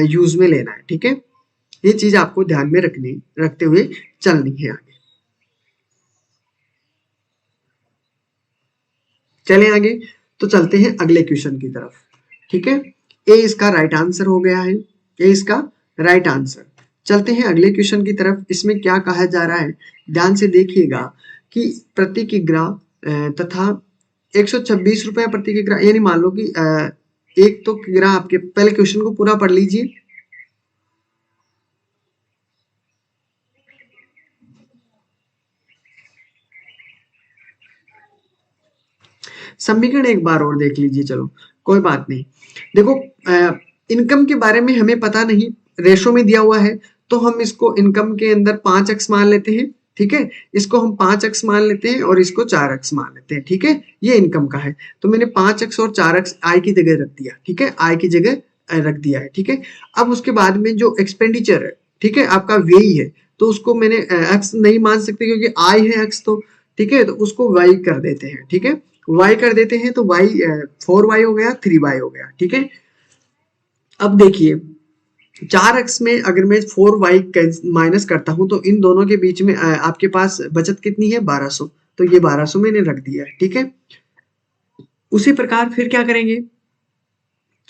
S1: यूज में लेना है। ठीक है, ये चीज आपको ध्यान में रखते हुए चलनी है आगे। चलें आगे, तो चलते हैं अगले क्वेश्चन की तरफ। ठीक है, ए इसका राइट आंसर हो गया है, ए इसका राइट आंसर। चलते हैं अगले क्वेश्चन की तरफ। इसमें क्या कहा जा रहा है, ध्यान से देखिएगा कि प्रति किग्रा तथा 126 रुपए प्रति किग्रा, यानी मान लो कि एक तो किग्रा आपके, पहले क्वेश्चन को पूरा पढ़ लीजिए। समीकरण एक बार और देख लीजिए, चलो कोई बात नहीं। देखो इनकम के बारे में हमें पता नहीं, रेशो में दिया हुआ है, तो हम इसको इनकम के अंदर 5x मान लेते हैं। ठीक है, इसको हम 5x मान लेते हैं और इसको 4x मान लेते हैं। ठीक है, ये इनकम का है, तो मैंने 5x और 4x आई की जगह रख दिया। ठीक है, आई की जगह रख दिया है। ठीक है, अब उसके बाद में जो एक्सपेंडिचर है, ठीक है, आपका व्यय है, तो उसको मैंने एक्स नहीं मान सकते क्योंकि आई है एक्स, तो ठीक है, तो उसको वाई कर देते हैं। ठीक है, वाई कर देते हैं, तो वाई 4y हो गया, 3y हो गया। ठीक है, अब देखिए 4x में अगर मैं 4y माइनस करता हूं तो इन दोनों के बीच में आपके पास बचत कितनी है, 1200, तो ये 1200 मैंने रख दिया है। ठीक है, उसी प्रकार फिर क्या करेंगे,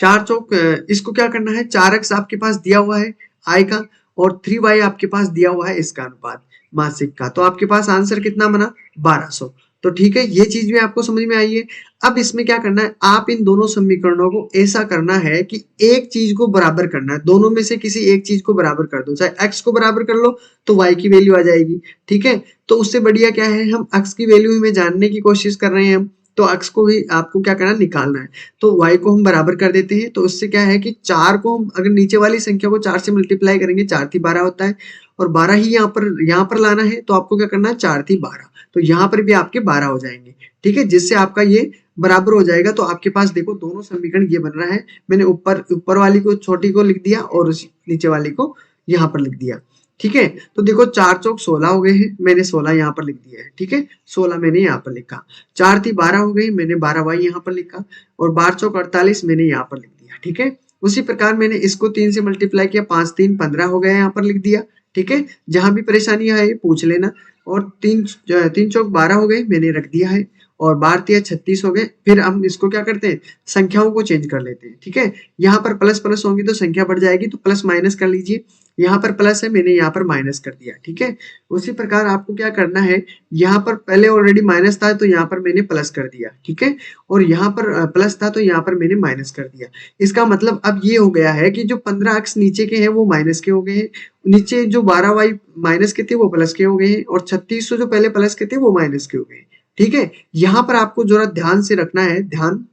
S1: चार चौक इसको क्या करना है, 4x आपके पास दिया हुआ है आई का, और 3y आपके पास दिया हुआ है इसका अनुपात मासिक का, तो आपके पास आंसर कितना बना, 1200। तो ठीक है, ये चीज भी आपको समझ में आई है। अब इसमें क्या करना है, आप इन दोनों समीकरणों को ऐसा करना है कि एक चीज को बराबर करना है, दोनों में से किसी एक चीज को बराबर कर दो, चाहे x को बराबर कर लो तो y की वैल्यू आ जाएगी। ठीक है, तो उससे बढ़िया क्या है, हम x की वैल्यू में जानने की कोशिश कर रहे हैं हम, तो x को भी आपको क्या करना, निकालना है। तो y को हम बराबर कर देते हैं, तो उससे क्या है कि 4 को हम अगर नीचे वाली संख्या को 4 से मल्टीप्लाई करेंगे, 4 थी 12 होता है, और 12 ही यहाँ पर लाना है, तो आपको क्या करना है, 4 थी 12, तो यहाँ पर भी आपके 12 हो जाएंगे। ठीक है, जिससे आपका ये बराबर हो जाएगा। तो आपके पास देखो दोनों समीकरण ये बन रहा है, मैंने ऊपर वाली को छोटी को लिख दिया और नीचे वाली को यहाँ पर लिख दिया। ठीक है, तो देखो 4 चौक 16 हो गए हैं, मैंने 16 यहाँ पर लिख दिया है। ठीक है, 16 मैंने यहाँ पर लिखा, 4 थी 12 हो गई, मैंने 12y यहाँ पर लिखा, और 12 चौक 48 मैंने यहाँ पर लिख दिया। ठीक है, उसी प्रकार मैंने इसको 3 से मल्टीप्लाई किया, 5 3 15 हो गया, यहाँ पर लिख दिया। ठीक है, जहां भी परेशानी है पूछ लेना। और 3 चौक 12 हो गए, मैंने रख दिया है, और 12 36 हो गए। फिर हम इसको क्या करते हैं, संख्याओं को चेंज कर लेते हैं। ठीक है, यहाँ पर प्लस प्लस होंगी तो संख्या बढ़ जाएगी, तो प्लस माइनस कर लीजिए, यहाँ पर प्लस है, मैंने यहाँ पर माइनस कर दिया। ठीक है, उसी प्रकार आपको क्या करना है, यहाँ पर पहले ऑलरेडी माइनस था तो यहाँ पर मैंने प्लस कर दिया। ठीक है, और यहाँ पर प्लस था तो यहाँ पर मैंने माइनस कर दिया। इसका मतलब अब ये हो गया है कि जो 15x नीचे के हैं वो माइनस के हो गए हैं, नीचे जो 12y माइनस के थे वो प्लस के हो गए हैं, और 3600 जो पहले प्लस के थे वो माइनस के हो गए। ठीक है, यहाँ पर आपको जरा ध्यान से रखना है, ध्यान।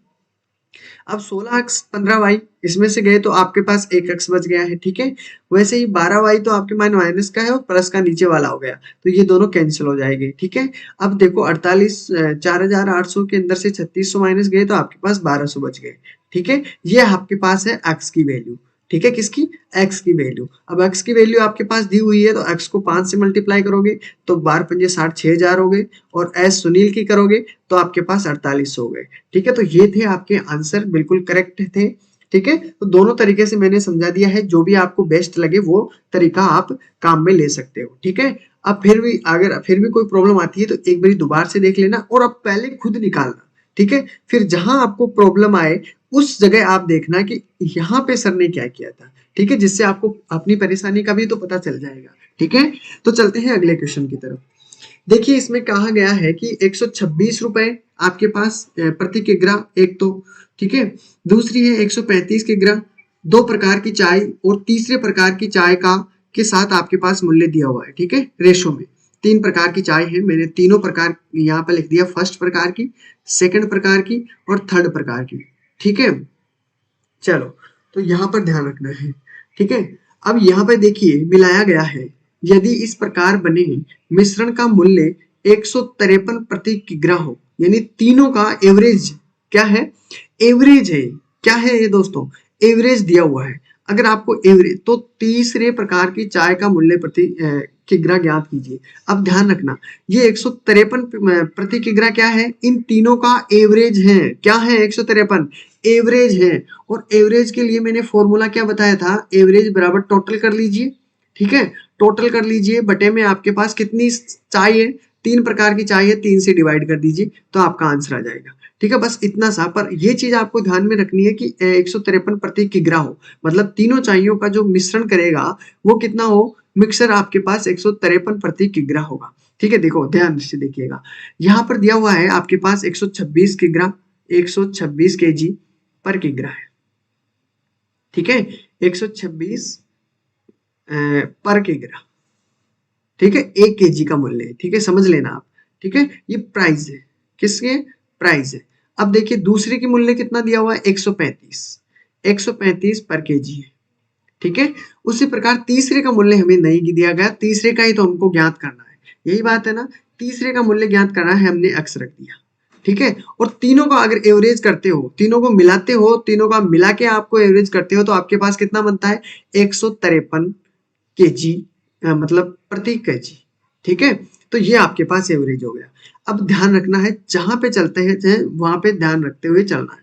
S1: अब 16x 15y इसमें से गए तो आपके पास 1x बच गया है। ठीक है, वैसे ही 12y तो आपके माइनस का है और प्लस का नीचे वाला हो गया, तो ये दोनों कैंसिल हो जाएंगे। ठीक है, अब देखो 48 4800 के अंदर से 3600 माइनस गए तो आपके पास 1200 बच गए। ठीक है, ये आपके पास है x की वैल्यू। ठीक है, किसकी, x की वैल्यू। अब x की वैल्यू आपके पास दी हुई है, तो x को 5 से मल्टीप्लाई करोगे तो 12 पंजे 60 6000 हो गए, और एस सुनील की करोगे तो आपके पास 48 हो गए। ठीक है, तो ये थे आपके आंसर, बिल्कुल करेक्ट थे। ठीक है, तो दोनों तरीके से मैंने समझा दिया है, जो भी आपको बेस्ट लगे वो तरीका आप काम में ले सकते हो। ठीक है, अब फिर भी अगर फिर भी कोई प्रॉब्लम आती है तो एक बार दोबारा से देख लेना, और अब पहले खुद निकालना। ठीक है, फिर जहां आपको प्रॉब्लम आए उस जगह आप देखना कि यहाँ पे सर ने क्या किया था। ठीक है, जिससे आपको अपनी परेशानी का भी तो पता चल जाएगा। ठीक है, तो चलते हैं अगले क्वेश्चन की तरफ। देखिए इसमें कहा गया है कि 126 रुपए आपके पास प्रति किग्रा एक तो, ठीक है, दूसरी है 135 किग्रा, दो प्रकार की चाय और तीसरे प्रकार की चाय का के साथ आपके पास मूल्य दिया हुआ है। ठीक है, रेशो में 3 प्रकार की चाय है, मैंने तीनों प्रकार यहाँ पर लिख दिया, फर्स्ट प्रकार की, सेकंड प्रकार की और थर्ड प्रकार की। ठीक है, चलो तो यहाँ पर ध्यान रखना है। ठीक है, अब यहाँ पर देखिए मिलाया गया है, यदि इस प्रकार बने मिश्रण का मूल्य 153 प्रति किग्रा हो, यानी तीनों का एवरेज क्या है, एवरेज है, क्या है ये दोस्तों, एवरेज दिया हुआ है। अगर आपको एवरेज, तो तीसरे प्रकार की चाय का मूल्य प्रति किग्रा ज्ञात कीजिए। अब ध्यान रखना, ये 153 प्रति किग्रा क्या है, इन तीनों का एवरेज है। क्या है, 153 एवरेज है, और एवरेज के लिए मैंने फॉर्मूला क्या बताया था, एवरेज बराबर टोटल कर लीजिए। ठीक है, टोटल कर लीजिए, बटे में आपके पास कितनी चाय है, 3 प्रकार की चाय है, 3 से डिवाइड कर दीजिए तो आपका आंसर आ जाएगा। ठीक है, बस इतना सा। पर ये चीज आपको ध्यान में रखनी है कि 153 प्रति किग्रा हो, मतलब तीनों चायों का जो मिश्रण करेगा वो कितना हो, मिक्सर आपके पास 153 प्रति किग्रा होगा। ठीक है, देखो ध्यान से देखिएगा, यहाँ पर दिया हुआ है आपके पास 126 किग्रा, 126 केजी पर किग्रा है। ठीक है, 126 पर किग्रा। ठीक है, 1 केजी का मूल्य है। ठीक है, समझ लेना आप। ठीक है, ये प्राइस है, किसके, प्राइस है। अब देखिए दूसरे की मूल्य कितना दिया हुआ है, 135, 135 पर केजी है। ठीक है, उसी प्रकार तीसरे का मूल्य हमें नहीं दिया गया, तीसरे का ही तो हमको ज्ञात करना है। यही बात है ना। तीसरे का मूल्य ज्ञात करना है, हमने x रख दिया, ठीक है। और तीनों को अगर एवरेज करते हो, तीनों को मिलाते हो, तीनों का मिला के आपको एवरेज करते हो, तो आपके पास कितना बनता है 153 केजी, मतलब प्रति केजी, ठीक है। तो ये आपके पास एवरेज हो गया। अब ध्यान रखना है, जहां पे चलते हैं वहां पे ध्यान रखते हुए चलना है।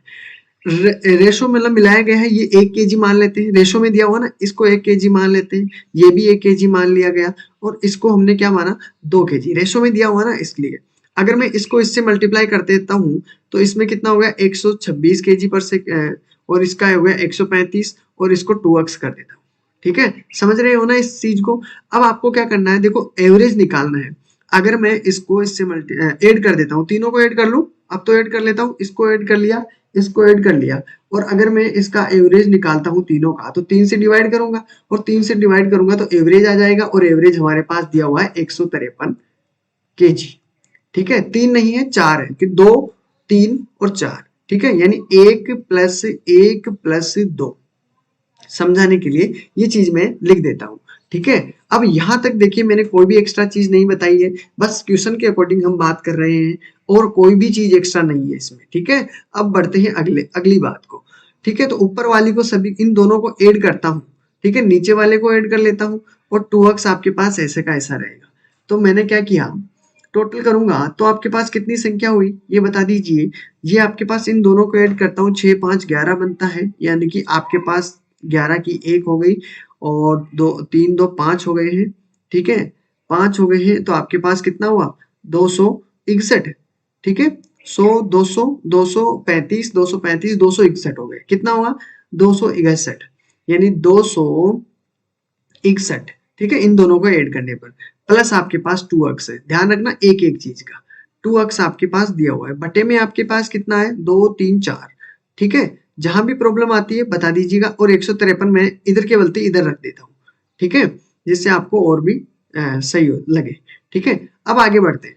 S1: रेशो मतलब मिलाया गया है, ये 1 केजी मान लेते हैं, रेशो में दिया हुआ ना, इसको 1 केजी मान लेते हैं, ये भी 1 केजी मान लिया गया, और इसको हमने क्या माना 2 केजी, रेशो में दिया हुआ ना इसलिए। अगर मैं इसको इससे मल्टीप्लाई कर देता हूँ तो इसमें कितना हो गया 126 केजी पर से, और इसका हो गया 135, और इसको 2x कर देता हूँ, ठीक है। समझ रहे हो ना इस चीज को। अब आपको क्या करना है, देखो एवरेज निकालना है। अगर मैं इसको इससे ऐड कर देता हूँ, तीनों को ऐड कर लूं, अब तो ऐड कर लेता हूँ, इसको ऐड कर लिया, इसको ऐड कर लिया, और अगर मैं इसका एवरेज निकालता हूँ तीनों का, तो 3 से डिवाइड करूंगा, और 3 से डिवाइड करूंगा तो एवरेज आ जाएगा, और एवरेज हमारे पास दिया हुआ है 153 केजी, ठीक है। 3 नहीं है 4 है, कि 2 3 और 4, ठीक है, यानी 1 प्लस 1 प्लस 2। समझाने के लिए ये चीज मैं लिख देता हूँ, ठीक है। अब यहाँ तक देखिए मैंने कोई भी एक्स्ट्रा चीज नहीं बताई है, बस क्वेश्चन के अकॉर्डिंग हम बात कर रहे हैं, और कोई भी चीज एक्स्ट्रा नहीं है इसमें, ठीक है। अब बढ़ते हैं अगली बात को, ठीक है। तो ऊपर वाली को सभी इन दोनों को ऐड करता हूँ, ठीक है, नीचे वाले को ऐड कर लेता हूँ, और 2x आपके पास ऐसे का ऐसा रहेगा। तो मैंने क्या किया, टोटल करूंगा तो आपके पास कितनी संख्या हुई ये बता दीजिए। ये आपके पास इन दोनों को ऐड करता हूँ, 6 5 11 बनता है, यानी कि आपके पास 11 की 1 हो गई, और 2 3 2 5 हो गए हैं, ठीक है, 5 हो गए हैं, तो आपके पास कितना हुआ 261, ठीक है। 100 200 235 235 261 हो गए, कितना हुआ 261, यानी 261, ठीक है। इन दोनों को ऐड करने पर प्लस आपके पास 2x है, ध्यान रखना एक एक चीज का, 2x आपके पास दिया हुआ है, बटे में आपके पास कितना है 2 3 4, ठीक है। जहां भी प्रॉब्लम आती है बता दीजिएगा, और 153 में इधर के बलते इधर रख देता हूँ, ठीक है, जिससे आपको और भी सही लगे, ठीक है। अब आगे बढ़ते हैं।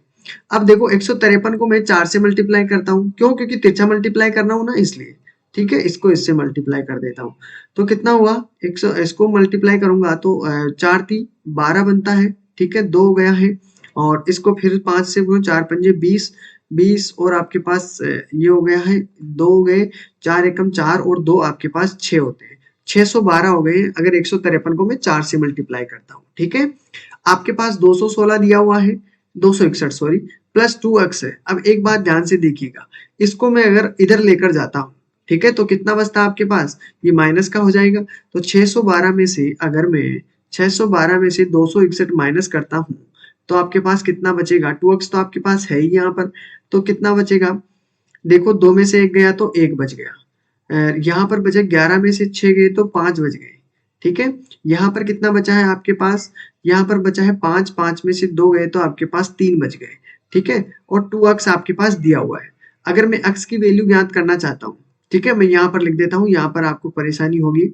S1: अब देखो 153 को मैं 4 से मल्टीप्लाई करता हूँ, क्यों, क्योंकि तिरछा मल्टीप्लाई करना हो ना इसलिए, ठीक है। इसको इससे मल्टीप्लाई कर देता हूँ, तो कितना हुआ 100, इसको मल्टीप्लाई करूंगा तो 4 3 12 बनता है, ठीक है, 2 गया है, और इसको फिर 5 से 4 पंजे 20 20, और आपके पास ये हो गया है 2 गए, 4 एकम 4, और 2 आपके पास 6 होते हैं, 612 हो गए हैं अगर 153 को मैं 4 से मल्टीप्लाई करता हूँ, ठीक है। आपके पास 216 दिया हुआ है, 261 सॉरी, प्लस 2x है। अब एक बात ध्यान से देखिएगा, इसको मैं अगर इधर लेकर जाता हूँ, ठीक है, तो कितना बचता है आपके पास, ये माइनस का हो जाएगा, तो 612 में से अगर मैं 612 में से 261 माइनस करता हूँ, तो आपके पास कितना बचेगा, 2x तो आपके पास है ही यहाँ पर, तो कितना बचेगा, देखो 2 में से 1 गया तो 1 बच गया, यहाँ पर बचे 11 में से 6 गए तो 5 बच गए, ठीक है। यहाँ पर कितना बचा है आपके पास, यहाँ पर बचा है 5, 5 में से 2 गए तो आपके पास 3 बच गए, ठीक है, और 2x आपके पास दिया हुआ है। अगर मैं x की वैल्यू ज्ञात करना चाहता हूँ, ठीक है, मैं यहाँ पर लिख देता हूँ, यहाँ पर आपको परेशानी होगी,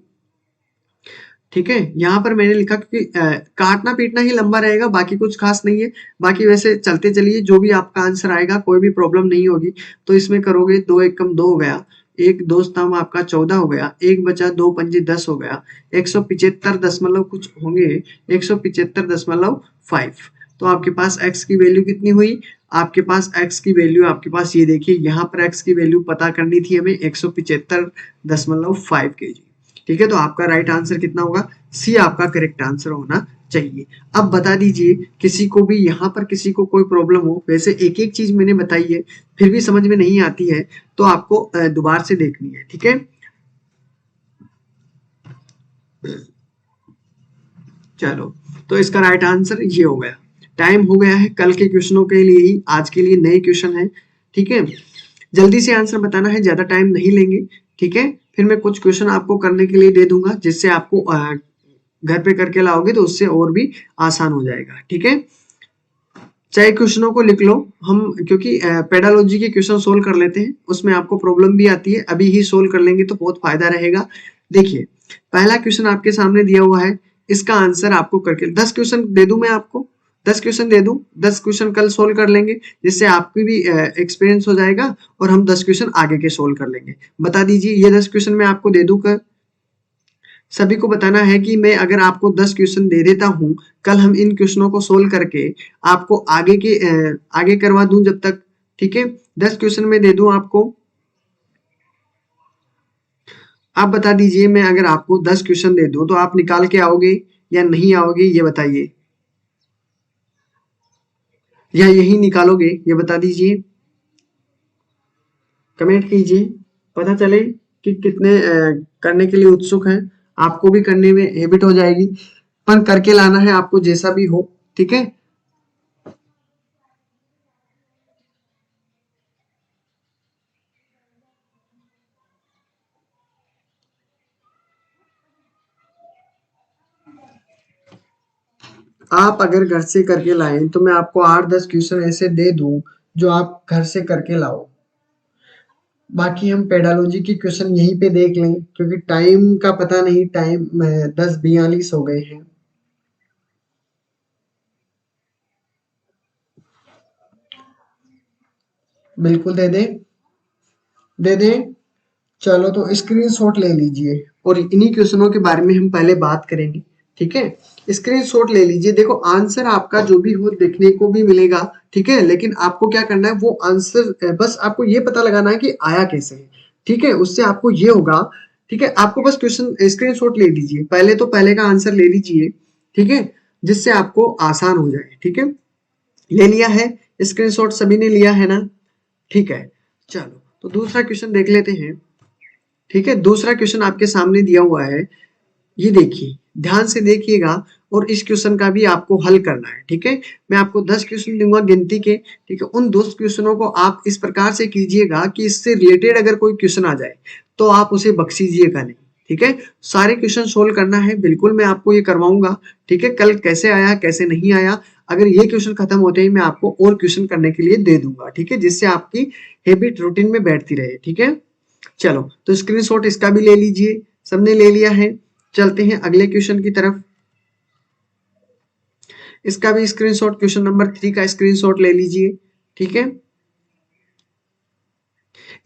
S1: ठीक है। यहाँ पर मैंने लिखा कि काटना पीटना ही लंबा रहेगा, बाकी कुछ खास नहीं है, बाकी वैसे चलते चलिए, जो भी आपका आंसर आएगा कोई भी प्रॉब्लम नहीं होगी। तो इसमें करोगे 2 एकम 2 हो गया, एक दो स्तंभ आपका 14 हो गया, एक बचा 2 पंजे 10 हो गया, 175 दशमलव कुछ होंगे, 175.5। तो आपके पास x की वैल्यू कितनी हुई, आपके पास x की वैल्यू आपके पास ये देखिए, यहाँ पर x की वैल्यू पता करनी थी हमें 175.5 केजी, ठीक है। तो आपका राइट आंसर कितना होगा, सी आपका करेक्ट आंसर होना चाहिए। अब बता दीजिए किसी को भी यहाँ पर किसी को कोई प्रॉब्लम हो, वैसे एक एक चीज मैंने बताई है, फिर भी समझ में नहीं आती है तो आपको दोबारा से देखनी है, ठीक है। चलो, तो इसका राइट आंसर ये हो गया। टाइम हो गया है कल के क्वेश्चनों के लिए ही, आज के लिए नए क्वेश्चन है, ठीक है। जल्दी से आंसर बताना है, ज्यादा टाइम नहीं लेंगे, ठीक है। फिर मैं कुछ क्वेश्चन आपको करने के लिए दे दूंगा, जिससे आपको घर पे करके लाओगे तो उससे और भी आसान हो जाएगा, ठीक है। चाहे क्वेश्चनों को लिख लो, हम क्योंकि पेडालॉजी के क्वेश्चन सोल्व कर लेते हैं, उसमें आपको प्रॉब्लम भी आती है, अभी ही सोल्व कर लेंगे तो बहुत फायदा रहेगा। देखिए पहला क्वेश्चन आपके सामने दिया हुआ है, इसका आंसर आपको करके 10 क्वेश्चन दे दूं मैं आपको, 10 क्वेश्चन दे दूं, 10 क्वेश्चन कल सोल्व कर लेंगे, जिससे आपकी भी एक्सपीरियंस हो जाएगा, और हम 10 क्वेश्चन आगे के सोल्व कर लेंगे। बता दीजिए ये 10 क्वेश्चन मैं आपको दे दूं कर, सभी को बताना है कि मैं अगर आपको 10 क्वेश्चन दे देता हूँ, कल हम इन क्वेश्चनों को सोल्व करके आपको आगे करवा दूं जब तक, ठीक है। 10 क्वेश्चन मैं दे दूं आपको, आप बता दीजिए, मैं अगर आपको 10 क्वेश्चन दे दूं तो आप निकाल के आओगे या नहीं आओगे, ये बताइए, या यही निकालोगे, ये बता दीजिए, कमेंट कीजिए, पता चले कि कितने करने के लिए उत्सुक हैं। आपको भी करने में हैबिट हो जाएगी, पर करके लाना है आपको जैसा भी हो, ठीक है। आप अगर घर से करके लाएं तो मैं आपको 8-10 क्वेश्चन ऐसे दे दूं जो आप घर से करके लाओ। बाकी हम पेडालॉजी की क्वेश्चन यहीं पे देख लें, क्योंकि टाइम का पता नहीं, टाइम 10:42 हो गए हैं। बिल्कुल दे दें, दे दें। चलो तो स्क्रीनशॉट ले लीजिए और इन्हीं क्वेश्चनों के बारे में हम पहले बात करेंगे, ठीक है। स्क्रीनशॉट ले लीजिए, देखो आंसर आपका जो भी हो देखने को भी मिलेगा, ठीक है, लेकिन आपको क्या करना है, वो आंसर बस आपको ये पता लगाना है कि आया कैसे है, ठीक है। उससे आपको ये होगा, ठीक है, आपको बस क्वेश्चन स्क्रीनशॉट ले लीजिए, पहले तो पहले का आंसर ले लीजिए, ठीक है, जिससे आपको आसान हो जाए, ठीक है। ले लिया है स्क्रीनशॉट, सभी ने लिया है ना, ठीक है। चलो तो दूसरा क्वेश्चन देख लेते हैं, ठीक है। दूसरा क्वेश्चन आपके सामने दिया हुआ है, ये देखिए, ध्यान से देखिएगा, और इस क्वेश्चन का भी आपको हल करना है, ठीक है। मैं आपको 10 क्वेश्चन दूंगा गिनती के, ठीक है। उन 10 क्वेश्चनों को आप इस प्रकार से कीजिएगा कि इससे रिलेटेड अगर कोई क्वेश्चन आ जाए तो आप उसे बख्शीजिएगा नहीं, ठीक है। सारे क्वेश्चन सोल्व करना है, बिल्कुल मैं आपको ये करवाऊंगा, ठीक है। कल कैसे आया कैसे नहीं आया, अगर ये क्वेश्चन खत्म होते ही मैं आपको और क्वेश्चन करने के लिए दे दूंगा, ठीक है, जिससे आपकी हैबिट रूटीन में बैठती रहे, ठीक है। चलो तो स्क्रीनशॉट इसका भी ले लीजिए, सबने ले लिया है। चलते हैं अगले क्वेश्चन की तरफ, इसका भी स्क्रीनशॉट, क्वेश्चन नंबर 3 का स्क्रीनशॉट ले लीजिए, ठीक है।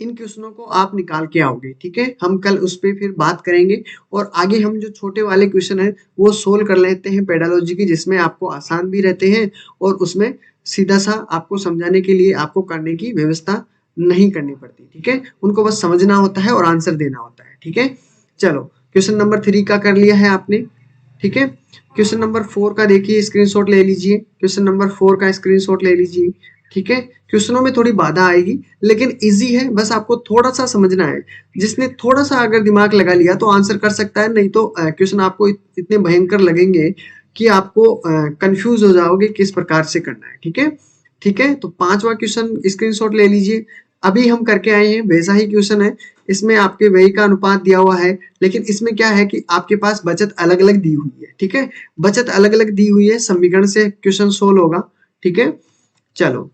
S1: इन क्वेश्चनों को आप निकाल के आओगे, ठीक है। हम कल उस पर फिर बात करेंगे, और आगे हम जो छोटे वाले क्वेश्चन है वो सोल्व कर लेते हैं पेडालॉजी की, जिसमें आपको आसान भी रहते हैं और उसमें सीधा सा आपको समझाने के लिए आपको करने की व्यवस्था नहीं करनी पड़ती, ठीक है। उनको बस समझना होता है और आंसर देना होता है, ठीक है। चलो क्वेश्चन नंबर 3 का कर लिया है आपने, ठीक है। क्वेश्चन नंबर 4 का देखिए, स्क्रीनशॉट ले लीजिए, क्वेश्चन नंबर 4 का स्क्रीनशॉट ले लीजिए, ठीक है। क्वेश्चनों में थोड़ी बाधा आएगी, लेकिन इजी है, बस आपको थोड़ा सा समझना है। जिसने थोड़ा सा अगर दिमाग लगा लिया तो आंसर कर सकता है, नहीं तो क्वेश्चन आपको इतने भयंकर लगेंगे कि आपको कंफ्यूज हो जाओगे किस प्रकार से करना है, ठीक है। ठीक है, तो पांचवा क्वेश्चन स्क्रीनशॉट ले लीजिए। अभी हम करके आए हैं वैसा ही क्वेश्चन है, इसमें आपके व्यय का अनुपात दिया हुआ है, लेकिन इसमें क्या है कि आपके पास बचत अलग अलग दी हुई है, ठीक है। बचत अलग अलग दी हुई है, समीकरण से क्वेश्चन सोल्व होगा, ठीक है। चलो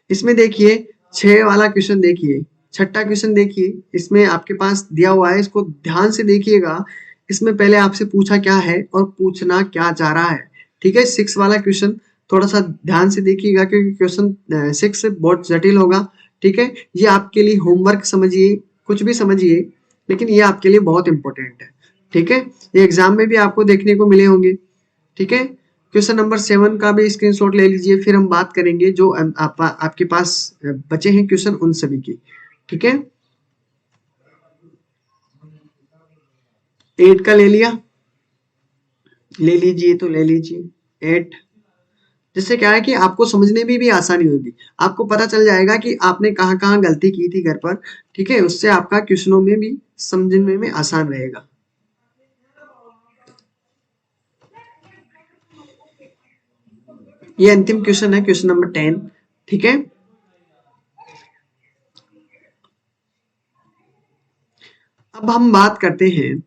S1: इसमें देखिए, 6 वाला क्वेश्चन देखिए, छठा क्वेश्चन देखिए, इसमें आपके पास दिया हुआ है, इसको ध्यान से देखिएगा। इसमें पहले आपसे पूछा क्या है और पूछना क्या चाह रहा है, ठीक है। 6 वाला क्वेश्चन थोड़ा सा ध्यान से देखिएगा, क्योंकि क्वेश्चन 6 बहुत जटिल होगा, ठीक है। ये आपके लिए होमवर्क समझिए, कुछ भी समझिए, लेकिन ये आपके लिए बहुत इंपॉर्टेंट है, ठीक है। ये एग्जाम में भी आपको देखने को मिले होंगे, ठीक है। क्वेश्चन नंबर 7 का भी स्क्रीनशॉट ले लीजिए, फिर हम बात करेंगे जो आपके पास बचे हैं क्वेश्चन उन सभी की, ठीक है। 8 का ले लिया, ले लीजिए तो ले लीजिए 8, जिससे क्या है कि आपको समझने में भी आसानी होगी, आपको पता चल जाएगा कि आपने कहाँ कहाँ गलती की थी घर पर, ठीक है। उससे आपका क्वेश्चनों में भी समझने में आसान रहेगा। ये अंतिम क्वेश्चन है, क्वेश्चन नंबर 10, ठीक है। अब हम बात करते हैं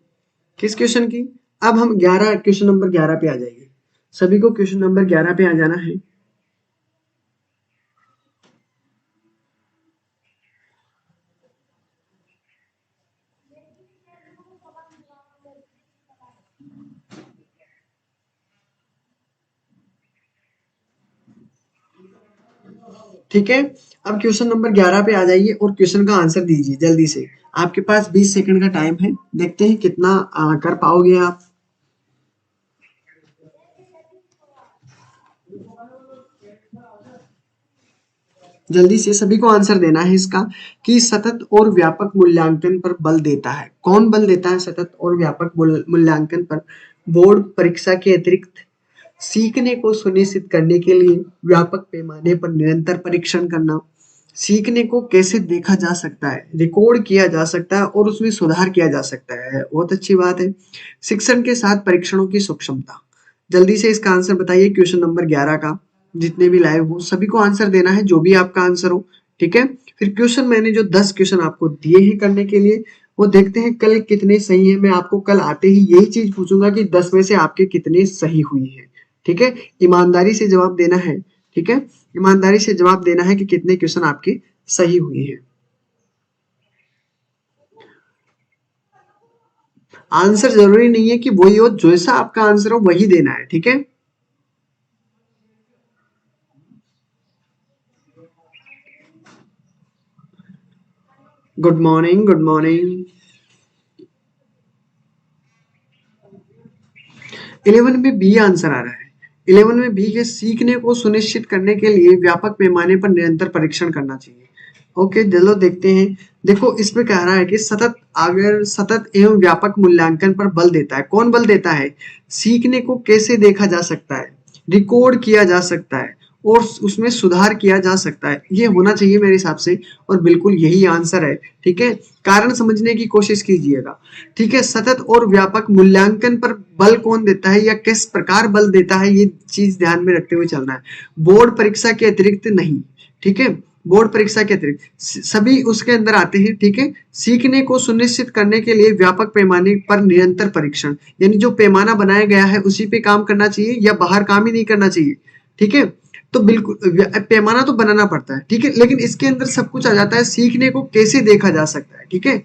S1: किस क्वेश्चन की, अब हम 11 क्वेश्चन नंबर 11 पे आ जाइए, सभी को क्वेश्चन नंबर 11 पे आ जाना है। ठीक है, अब क्वेश्चन नंबर 11 पे आ जाइए और क्वेश्चन का आंसर दीजिए जल्दी से। आपके पास 20 सेकंड का टाइम है, देखते हैं कितना कर पाओगे आप। जल्दी से सभी को आंसर देना है इसका कि सतत और व्यापक मूल्यांकन पर बल देता है। कौन बल देता है सतत और व्यापक मूल्यांकन पर? बोर्ड परीक्षा के अतिरिक्त सीखने को सुनिश्चित करने के लिए व्यापक पैमाने पर निरंतर परीक्षण करना। सीखने को कैसे देखा जा सकता है, रिकॉर्ड किया जा सकता है और उसमें सुधार किया जा सकता है। बहुत अच्छी बात है। शिक्षण के साथ परीक्षणों की सूक्ष्मता। जल्दी से इसका आंसर बताइए क्वेश्चन नंबर 11 का। जितने भी लाइव हो सभी को आंसर देना है, जो भी आपका आंसर हो। ठीक है, फिर क्वेश्चन मैंने जो 10 क्वेश्चन आपको दिए हैं करने के लिए, वो देखते हैं कल कितने सही है। मैं आपको कल आते ही यही चीज पूछूंगा कि 10 में से आपके कितने सही हुई है। ठीक है, ईमानदारी से जवाब देना है। ठीक है, ईमानदारी से जवाब देना है कि कितने क्वेश्चन आपके सही हुए हैं। आंसर जरूरी नहीं है कि वही हो, जैसा आपका आंसर हो वही देना है। ठीक है, गुड मॉर्निंग, गुड मॉर्निंग। 11 में बी आंसर आ रहा है। 11 में बी के सीखने को सुनिश्चित करने के लिए व्यापक पैमाने पर निरंतर परीक्षण करना चाहिए। ओके, चलो देखते हैं। देखो इसमें कह रहा है कि सतत, अगर सतत एवं व्यापक मूल्यांकन पर बल देता है। कौन बल देता है? सीखने को कैसे देखा जा सकता है, रिकॉर्ड किया जा सकता है और उसमें सुधार किया जा सकता है। ये होना चाहिए मेरे हिसाब से, और बिल्कुल यही आंसर है। ठीक है, कारण समझने की कोशिश कीजिएगा। ठीक है, सतत और व्यापक मूल्यांकन पर बल कौन देता है या किस प्रकार बल देता है, ये चीज ध्यान में रखते हुए चलना है। बोर्ड परीक्षा के अतिरिक्त नहीं। ठीक है, बोर्ड परीक्षा के अतिरिक्त सभी उसके अंदर आते हैं। ठीक है, सीखने को सुनिश्चित करने के लिए व्यापक पैमाने पर निरंतर परीक्षण, यानी जो पैमाना बनाया गया है उसी पे काम करना चाहिए या बाहर काम ही नहीं करना चाहिए। ठीक है, तो बिल्कुल पैमाना तो बनाना पड़ता है। ठीक है, लेकिन इसके अंदर सब कुछ आ जाता है। सीखने को कैसे देखा जा सकता है, ठीक है,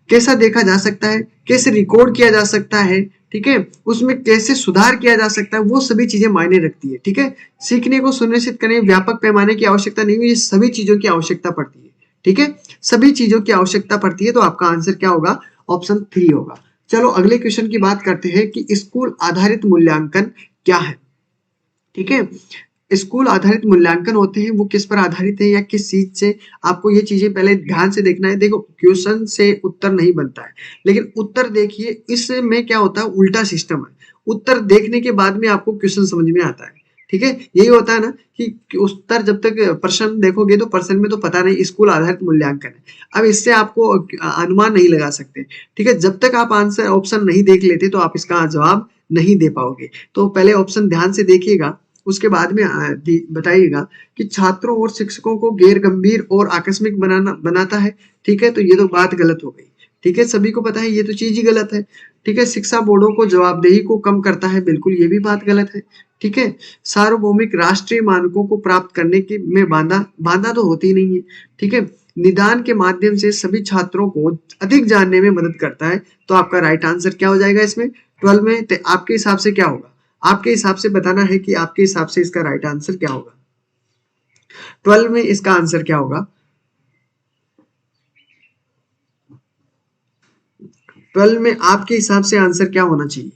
S1: कैसा देखा जा सकता है, कैसे रिकॉर्ड किया जा सकता है, ठीक है, उसमें कैसे सुधार किया जा सकता है, वो सभी चीजें मायने रखती है। ठीक है, सीखने को सुनिश्चित करने व्यापक पैमाने की आवश्यकता नहीं है, ये सभी चीजों की आवश्यकता पड़ती है। ठीक है, सभी चीजों की आवश्यकता पड़ती है, तो आपका आंसर क्या होगा? ऑप्शन 3 होगा। चलो अगले क्वेश्चन की बात करते हैं कि स्कूल आधारित मूल्यांकन क्या है। ठीक है, स्कूल आधारित मूल्यांकन होते हैं, वो किस पर आधारित है या किस चीज से? आपको ये चीजें पहले ध्यान से देखना है। देखो क्वेश्चन से उत्तर नहीं बनता है, लेकिन उत्तर देखिए, इसमें क्या होता है, उल्टा सिस्टम है। उत्तर देखने के बाद में आपको क्वेश्चन समझ में आता है। ठीक है, यही होता है ना कि उत्तर जब तक प्रश्न देखोगे तो प्रश्न में तो पता नहीं स्कूल आधारित मूल्यांकन है। अब इससे आपको अनुमान नहीं लगा सकते। ठीक है, जब तक आप आंसर ऑप्शन नहीं देख लेते तो आप इसका जवाब नहीं दे पाओगे। तो पहले ऑप्शन ध्यान से देखिएगा, उसके बाद में बताइएगा कि छात्रों और शिक्षकों को गैर गंभीर और आकस्मिक बनाता है। ठीक है, तो ये तो बात गलत हो गई। ठीक है, सभी को पता है ये तो चीज ही गलत है। ठीक है, शिक्षा बोर्डों को जवाबदेही को कम करता है, बिल्कुल ये भी बात गलत है। ठीक है, सार्वभौमिक राष्ट्रीय मानकों को प्राप्त करने की में बाधा बाधा तो होती नहीं है। ठीक है, निदान के माध्यम से सभी छात्रों को अधिक जानने में मदद करता है। तो आपका राइट आंसर क्या हो जाएगा इसमें 12 में? आपके हिसाब से क्या होगा? आपके हिसाब से बताना है कि आपके हिसाब से इसका राइट आंसर क्या होगा। 12 में इसका आंसर क्या होगा? 12 में आपके हिसाब से आंसर क्या होना चाहिए?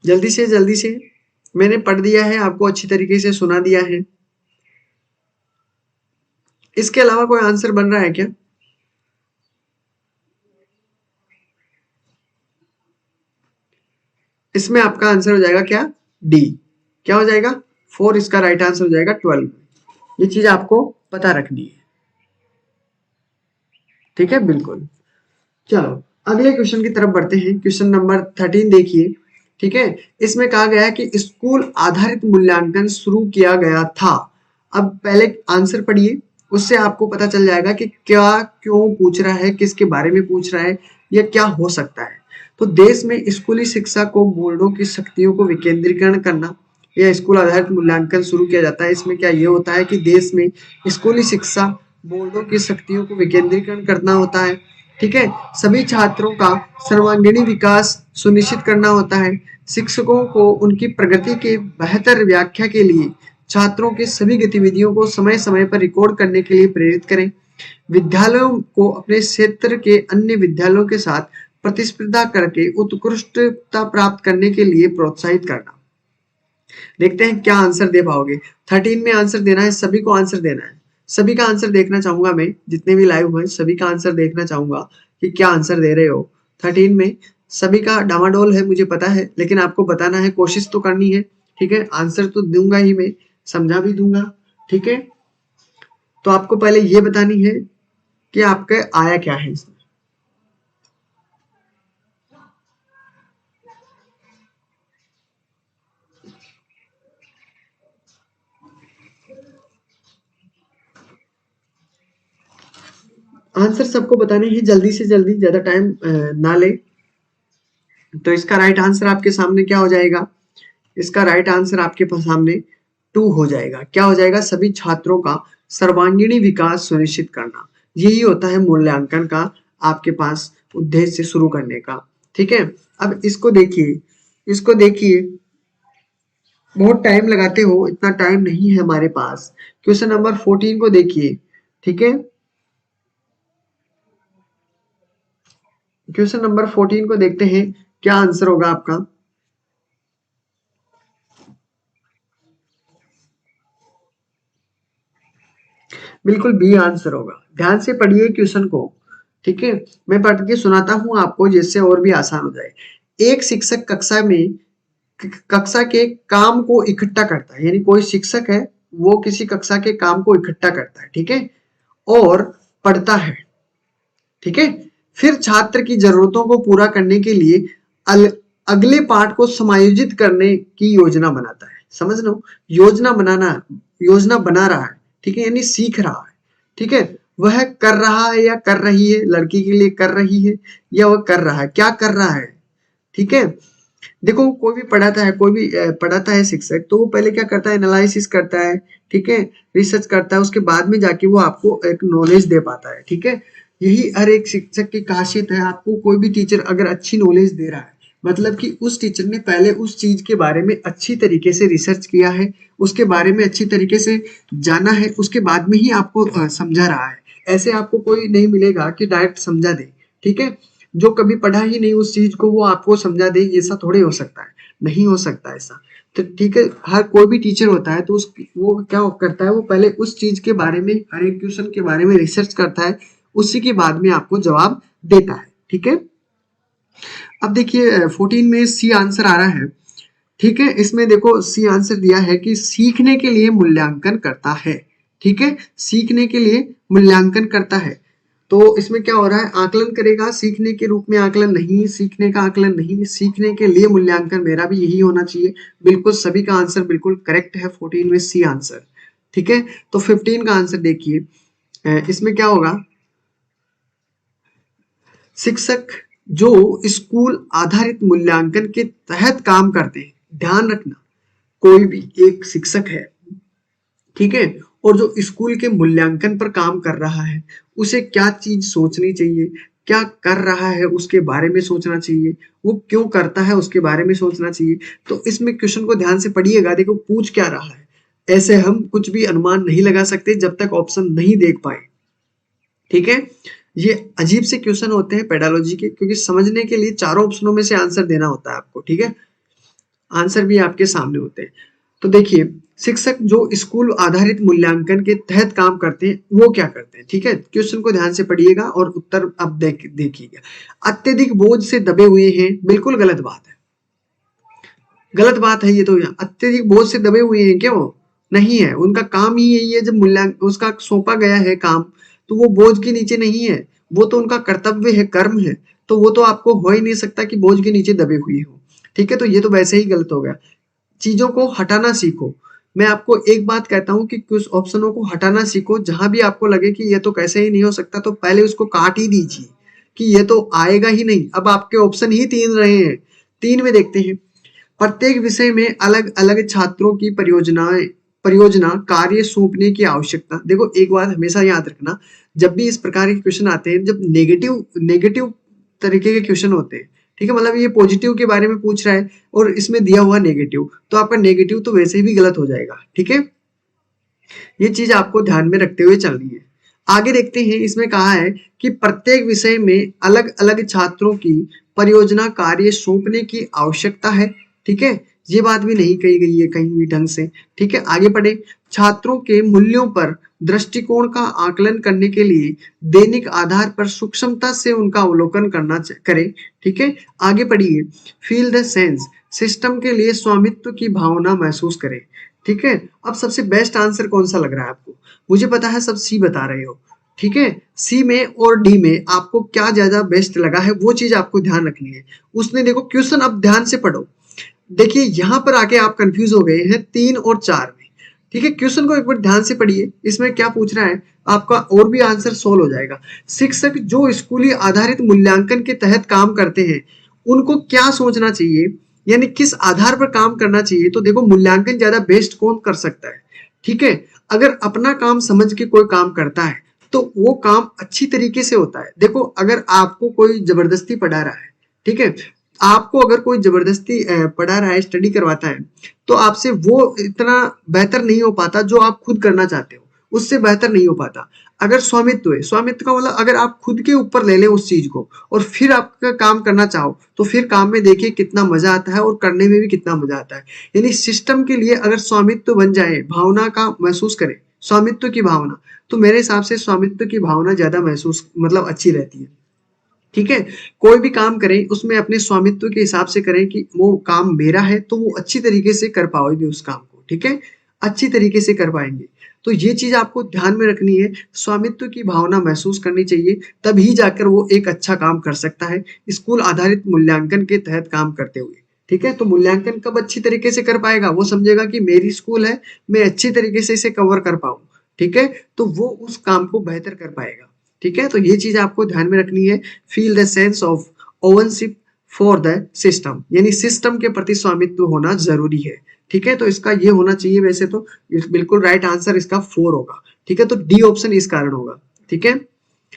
S1: जल्दी से जल्दी से। मैंने पढ़ दिया है, आपको अच्छी तरीके से सुना दिया है। इसके अलावा कोई आंसर बन रहा है क्या? इसमें आपका आंसर हो जाएगा क्या? डी। क्या हो जाएगा? 4 इसका राइट आंसर हो जाएगा 12। ये चीज आपको पता रखनी है। ठीक है, बिल्कुल। चलो अगले क्वेश्चन की तरफ बढ़ते हैं। क्वेश्चन नंबर 13 देखिए। ठीक है, इसमें कहा गया है कि स्कूल आधारित मूल्यांकन शुरू किया गया था। अब पहले आंसर पढ़िए, उससे आपको पता चल जाएगा कि क्या क्यों पूछ रहा है, किसके बारे में पूछ रहा है, या क्या हो सकता है। तो देश में स्कूली शिक्षा को बोर्डों की शक्तियों को विकेंद्रीकरण करना, या स्कूल आधारित मूल्यांकन शुरू किया जाता है। इसमें क्या ये होता है कि देश में स्कूली शिक्षा बोर्डों की शक्तियों को विकेंद्रीकरण करना होता है। ठीक है। सभी छात्रों का सर्वांगीण विकास सुनिश्चित करना होता है। शिक्षकों को उनकी प्रगति के बेहतर व्याख्या के लिए छात्रों की सभी गतिविधियों को समय समय पर रिकॉर्ड करने के लिए प्रेरित करें। विद्यालयों को अपने क्षेत्र के अन्य विद्यालयों के साथ प्रतिस्पर्धा करके उत्कृष्टता प्राप्त करने के लिए प्रोत्साहित करना। देखते हैं क्या आंसर दे पाओगे। 13 में आंसर देना है, सभी को आंसर देना है। सभी का आंसर देखना चाहूंगा मैं, जितने भी लाइव हुए सभी का आंसर देखना चाहूंगा कि क्या आंसर दे रहे हो। 13 में सभी का डामाडोल है मुझे पता है, लेकिन आपको बताना है, कोशिश तो करनी है। ठीक है, आंसर तो दूंगा ही मैं, समझा भी दूंगा। ठीक है, तो आपको पहले ये बतानी है कि आपका आया क्या है इसमें। आंसर सबको बताने हैं जल्दी से जल्दी, ज्यादा टाइम ना ले। तो इसका राइट आंसर आपके सामने क्या हो जाएगा? इसका राइट आंसर आपके सामने 2 हो जाएगा। क्या हो जाएगा? सभी छात्रों का सर्वांगीण विकास सुनिश्चित करना। यही होता है मूल्यांकन का आपके पास उद्देश्य शुरू करने का। ठीक है, अब इसको देखिए, इसको देखिए, बहुत टाइम लगाते हो, इतना टाइम नहीं है हमारे पास। क्वेश्चन नंबर 14 को देखिए। ठीक है, क्वेश्चन नंबर 14 को देखते हैं, क्या आंसर होगा आपका। बिल्कुल बी आंसर होगा। ध्यान से पढ़िए क्वेश्चन को। ठीक है, मैं पढ़ के सुनाता हूं आपको जिससे और भी आसान हो जाए। एक शिक्षक कक्षा के काम को इकट्ठा करता है, यानी कोई शिक्षक है वो किसी कक्षा के काम को इकट्ठा करता है। ठीक है, और पढ़ता है। ठीक है, फिर छात्र की जरूरतों को पूरा करने के लिए अगले पाठ को समायोजित करने की योजना बनाता है। समझ लो, योजना बनाना, योजना बना रहा है। ठीक है, यानी सीख रहा है। ठीक है, वह कर रहा है या कर रही है, लड़की के लिए कर रही है या वह कर रहा है, क्या कर रहा है। ठीक है, देखो कोई भी पढ़ाता है, कोई भी पढ़ाता है शिक्षक, तो वो पहले क्या करता है? एनालिसिस करता है। ठीक है, रिसर्च करता है, उसके बाद में जाके वो आपको एक नॉलेज दे पाता है। ठीक है, यही हर एक शिक्षक की खासियत है। आपको कोई भी टीचर अगर अच्छी नॉलेज दे रहा है, मतलब कि उस टीचर ने पहले उस चीज के बारे में अच्छी तरीके से रिसर्च किया है, उसके बारे में अच्छी तरीके से जाना है, उसके बाद में ही आपको समझा रहा है। ऐसे आपको कोई नहीं मिलेगा कि डायरेक्ट समझा दे। ठीक है, जो कभी पढ़ा ही नहीं उस चीज को वो आपको समझा दे, ऐसा थोड़े हो सकता है, नहीं हो सकता ऐसा। तो ठीक है, हर कोई भी टीचर होता है तो उस वो क्या करता है, वो पहले उस चीज के बारे में, हर एक क्वेश्चन के बारे में रिसर्च करता है, उसी के बाद में आपको जवाब देता है। ठीक है, अब देखिए 14 में सी आंसर आ रहा है। ठीक है, इसमें देखो सी आंसर दिया है कि सीखने के लिए मूल्यांकन करता है। ठीक है, सीखने के लिए मूल्यांकन करता है। तो इसमें क्या हो रहा है? आकलन करेगा, सीखने के रूप में आकलन नहीं, सीखने का आकलन नहीं, सीखने के लिए मूल्यांकन। मेरा भी यही होना चाहिए। बिल्कुल सभी का आंसर बिल्कुल करेक्ट है 14 में सी आंसर। ठीक है, तो 15 का आंसर देखिए, इसमें क्या होगा? शिक्षक जो स्कूल आधारित मूल्यांकन के तहत काम करते हैं, ध्यान रखना, कोई भी एक शिक्षक है, ठीक है, और जो स्कूल के मूल्यांकन पर काम कर रहा है, उसे क्या चीज सोचनी चाहिए, क्या कर रहा है उसके बारे में सोचना चाहिए, वो क्यों करता है उसके बारे में सोचना चाहिए। तो इसमें क्वेश्चन को ध्यान से पढ़िएगा, देखो पूछ क्या रहा है। ऐसे हम कुछ भी अनुमान नहीं लगा सकते जब तक ऑप्शन नहीं देख पाए। ठीक है, ये अजीब से क्वेश्चन होते हैं पेडालॉजी के, क्योंकि समझने के लिए चारों ऑप्शनों में से आंसर देना होता है आपको। ठीक है, आंसर भी आपके सामने होते हैं। तो देखिए, शिक्षक जो स्कूल आधारित मूल्यांकन के तहत काम करते हैं वो क्या करते हैं। ठीक है, क्वेश्चन को ध्यान से पढ़िएगा और उत्तर अब देखिएगा। अत्यधिक बोझ से दबे हुए हैं, बिल्कुल गलत बात है, गलत बात है ये तो। यहाँ अत्यधिक बोझ से दबे हुए हैं क्या? वो नहीं है, उनका काम ही यही है, जब मूल्यांकन उसका सौंपा गया है काम, तो वो बोझ के नीचे नहीं है, वो तो उनका कर्तव्य है, कर्म है। तो वो तो आपको हो ही नहीं सकता कि बोझ के नीचे दबे हुए हो। ठीक है, तो ये तो वैसे ही गलत हो गया। चीजों को हटाना सीखो। मैं आपको एक बात कहता हूं कि कुछ ऑप्शनों को हटाना सीखो, जहां भी आपको लगे कि ये तो कैसे ही नहीं हो सकता, तो पहले उसको काट ही दीजिए कि ये तो आएगा ही नहीं। अब आपके ऑप्शन ही 3 रहे हैं। 3 में देखते हैं, प्रत्येक विषय में अलग अलग छात्रों की परियोजनाएं परियोजना कार्य सौंपने की आवश्यकता। देखो एक बात हमेशा याद रखना, जब भी इस प्रकार के क्वेश्चन आते हैं, जब नेगेटिव नेगेटिव तरीके के क्वेश्चन होते हैं, ठीक है, मतलब ये पॉजिटिव के बारे में पूछ रहा है और इसमें दिया हुआ नेगेटिव, तो आपका नेगेटिव तो वैसे ही भी गलत हो जाएगा। ठीक है, ये चीज आपको ध्यान में रखते हुए चलनी है। आगे देखते हैं, इसमें कहा है कि प्रत्येक विषय में अलग अलग छात्रों की परियोजना कार्य सौंपने की आवश्यकता है। ठीक है, ये बात भी नहीं कही गई है कहीं भी ढंग से। ठीक है, आगे पढ़े। छात्रों के मूल्यों पर दृष्टिकोण का आकलन करने के लिए दैनिक आधार पर सूक्ष्मता से उनका अवलोकन करें। ठीक है, आगे पढ़िए। फील द सेंस, सिस्टम के लिए स्वामित्व की भावना महसूस करें। ठीक है, अब सबसे बेस्ट आंसर कौन सा लग रहा है आपको? मुझे पता है सब सी बता रहे हो। ठीक है, सी में और डी में आपको क्या ज्यादा बेस्ट लगा है वो चीज आपको ध्यान रखनी है। उसने देखो क्वेश्चन अब ध्यान से पढ़ो। देखिए यहां पर आके आप कंफ्यूज हो गए हैं 3 और 4 में। ठीक है, क्वेश्चन को एक बार ध्यान से पढ़िए, इसमें क्या पूछ रहा है आपका, और भी आंसर सोल्व हो जाएगा। शिक्षक जो स्कूली आधारित मूल्यांकन के तहत काम करते हैं उनको क्या सोचना चाहिए, यानी किस आधार पर काम करना चाहिए। तो देखो मूल्यांकन ज्यादा बेस्ट कौन कर सकता है। ठीक है, अगर अपना काम समझ के कोई काम करता है तो वो काम अच्छी तरीके से होता है। देखो अगर आपको कोई जबरदस्ती पढ़ा रहा है, ठीक है, आपको अगर कोई जबरदस्ती पढ़ा रहा है, स्टडी करवाता है, तो आपसे वो इतना बेहतर नहीं हो पाता जो आप खुद करना चाहते हो, उससे बेहतर नहीं हो पाता। अगर स्वामित्व है, स्वामित्व का मतलब अगर आप खुद के ऊपर ले लें उस चीज को और फिर आपका काम करना चाहो, तो फिर काम में देखिए कितना मजा आता है और करने में भी कितना मजा आता है। यानी सिस्टम के लिए अगर स्वामित्व बन जाए, भावना का महसूस करें, स्वामित्व की भावना, तो मेरे हिसाब से स्वामित्व की भावना ज्यादा महसूस मतलब अच्छी रहती है। ठीक है, कोई भी काम करें उसमें अपने स्वामित्व के हिसाब से करें कि वो काम मेरा है, तो वो अच्छी तरीके से कर पाओगे उस काम को। ठीक है, अच्छी तरीके से कर पाएंगे। तो ये चीज आपको ध्यान में रखनी है, स्वामित्व की भावना महसूस करनी चाहिए, तभी जाकर वो एक अच्छा काम कर सकता है स्कूल आधारित मूल्यांकन के तहत काम करते हुए। ठीक है, तो मूल्यांकन कब अच्छी तरीके से कर पाएगा, वो समझेगा कि मेरी स्कूल है, मैं अच्छी तरीके से इसे कवर कर पाऊं। ठीक है, तो वो उस काम को बेहतर कर पाएगा। ठीक है, तो ये चीज आपको ध्यान में रखनी है। Feel the sense of ownership for the system, यानी सिस्टम के प्रति स्वामित्व होना जरूरी है। ठीक है, तो इसका ये होना चाहिए, वैसे तो बिल्कुल राइट आंसर इसका 4 होगा। ठीक है, तो डी ऑप्शन इस कारण होगा। ठीक है,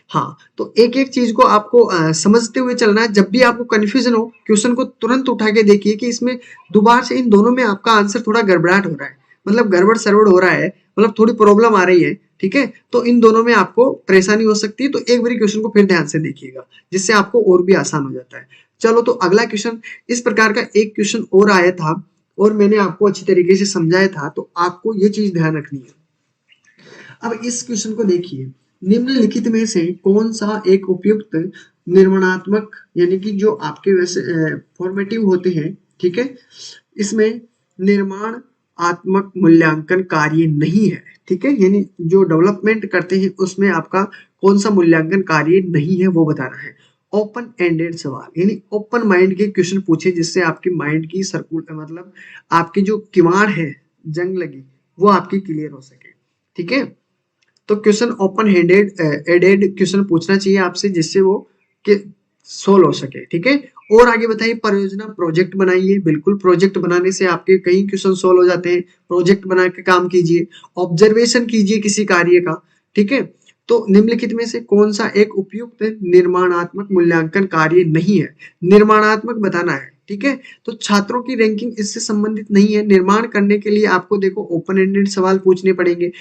S1: हाँ, तो एक एक चीज को आपको समझते हुए चलना है। जब भी आपको कंफ्यूजन हो, क्वेश्चन को तुरंत उठा के देखिए कि इसमें दोबारा से इन दोनों में आपका आंसर थोड़ा गड़बड़ाहट हो रहा है, मतलब गड़बड़ सरबड़ हो रहा है, मतलब थोड़ी प्रॉब्लम आ रही है। ठीक है, तो इन दोनों में आपको परेशानी हो सकती है, तो एक बार क्वेश्चन को फिर ध्यान से देखिएगा, जिससे आपको और भी आसान हो जाता है। चलो, तो अगला क्वेश्चन इस प्रकार का एक क्वेश्चन और आया था और मैंने आपको अच्छी तरीके से समझाया था, तो आपको ये चीज ध्यान रखनी है। अब इस क्वेश्चन को देखिए, निम्नलिखित में से कौन सा एक उपयुक्त निर्माणात्मक, यानी कि जो आपके वैसे फॉर्मेटिव होते हैं, ठीक है, इसमें निर्माणात्मक मूल्यांकन कार्य नहीं है। ठीक है, यानी जो डेवलपमेंट करते हैं उसमें आपका कौन सा मूल्यांकन कार्य नहीं है वो बताना है। ओपन एंडेड सवाल, यानी ओपन माइंड के क्वेश्चन पूछे जिससे आपकी माइंड की सर्कुलर मतलब आपकी जो किवाड़ है जंग लगी वो आपकी क्लियर हो सके। ठीक है, तो question open headed added question पूछना चाहिए आपसे, जिससे वो के सोल्व हो सके। ठीक है, और आगे बताइए, परियोजना प्रोजेक्ट बनाइए। बिल्कुल, प्रोजेक्ट बनाने से आपके कई क्वेश्चन सोल्व हो जाते हैं। प्रोजेक्ट बना के काम कीजिए, ऑब्जर्वेशन कीजिए किसी कार्य का। ठीक है, तो निम्नलिखित में से कौन सा एक उपयुक्त निर्माणात्मक मूल्यांकन कार्य नहीं है, निर्माणात्मक बताना है। ठीक है, तो छात्रों की रैंकिंग इससे संबंधित नहीं है। निर्माण करने के लिए आपको देखो ओपन एंडेड सवाल पूछने पड़ेंगे,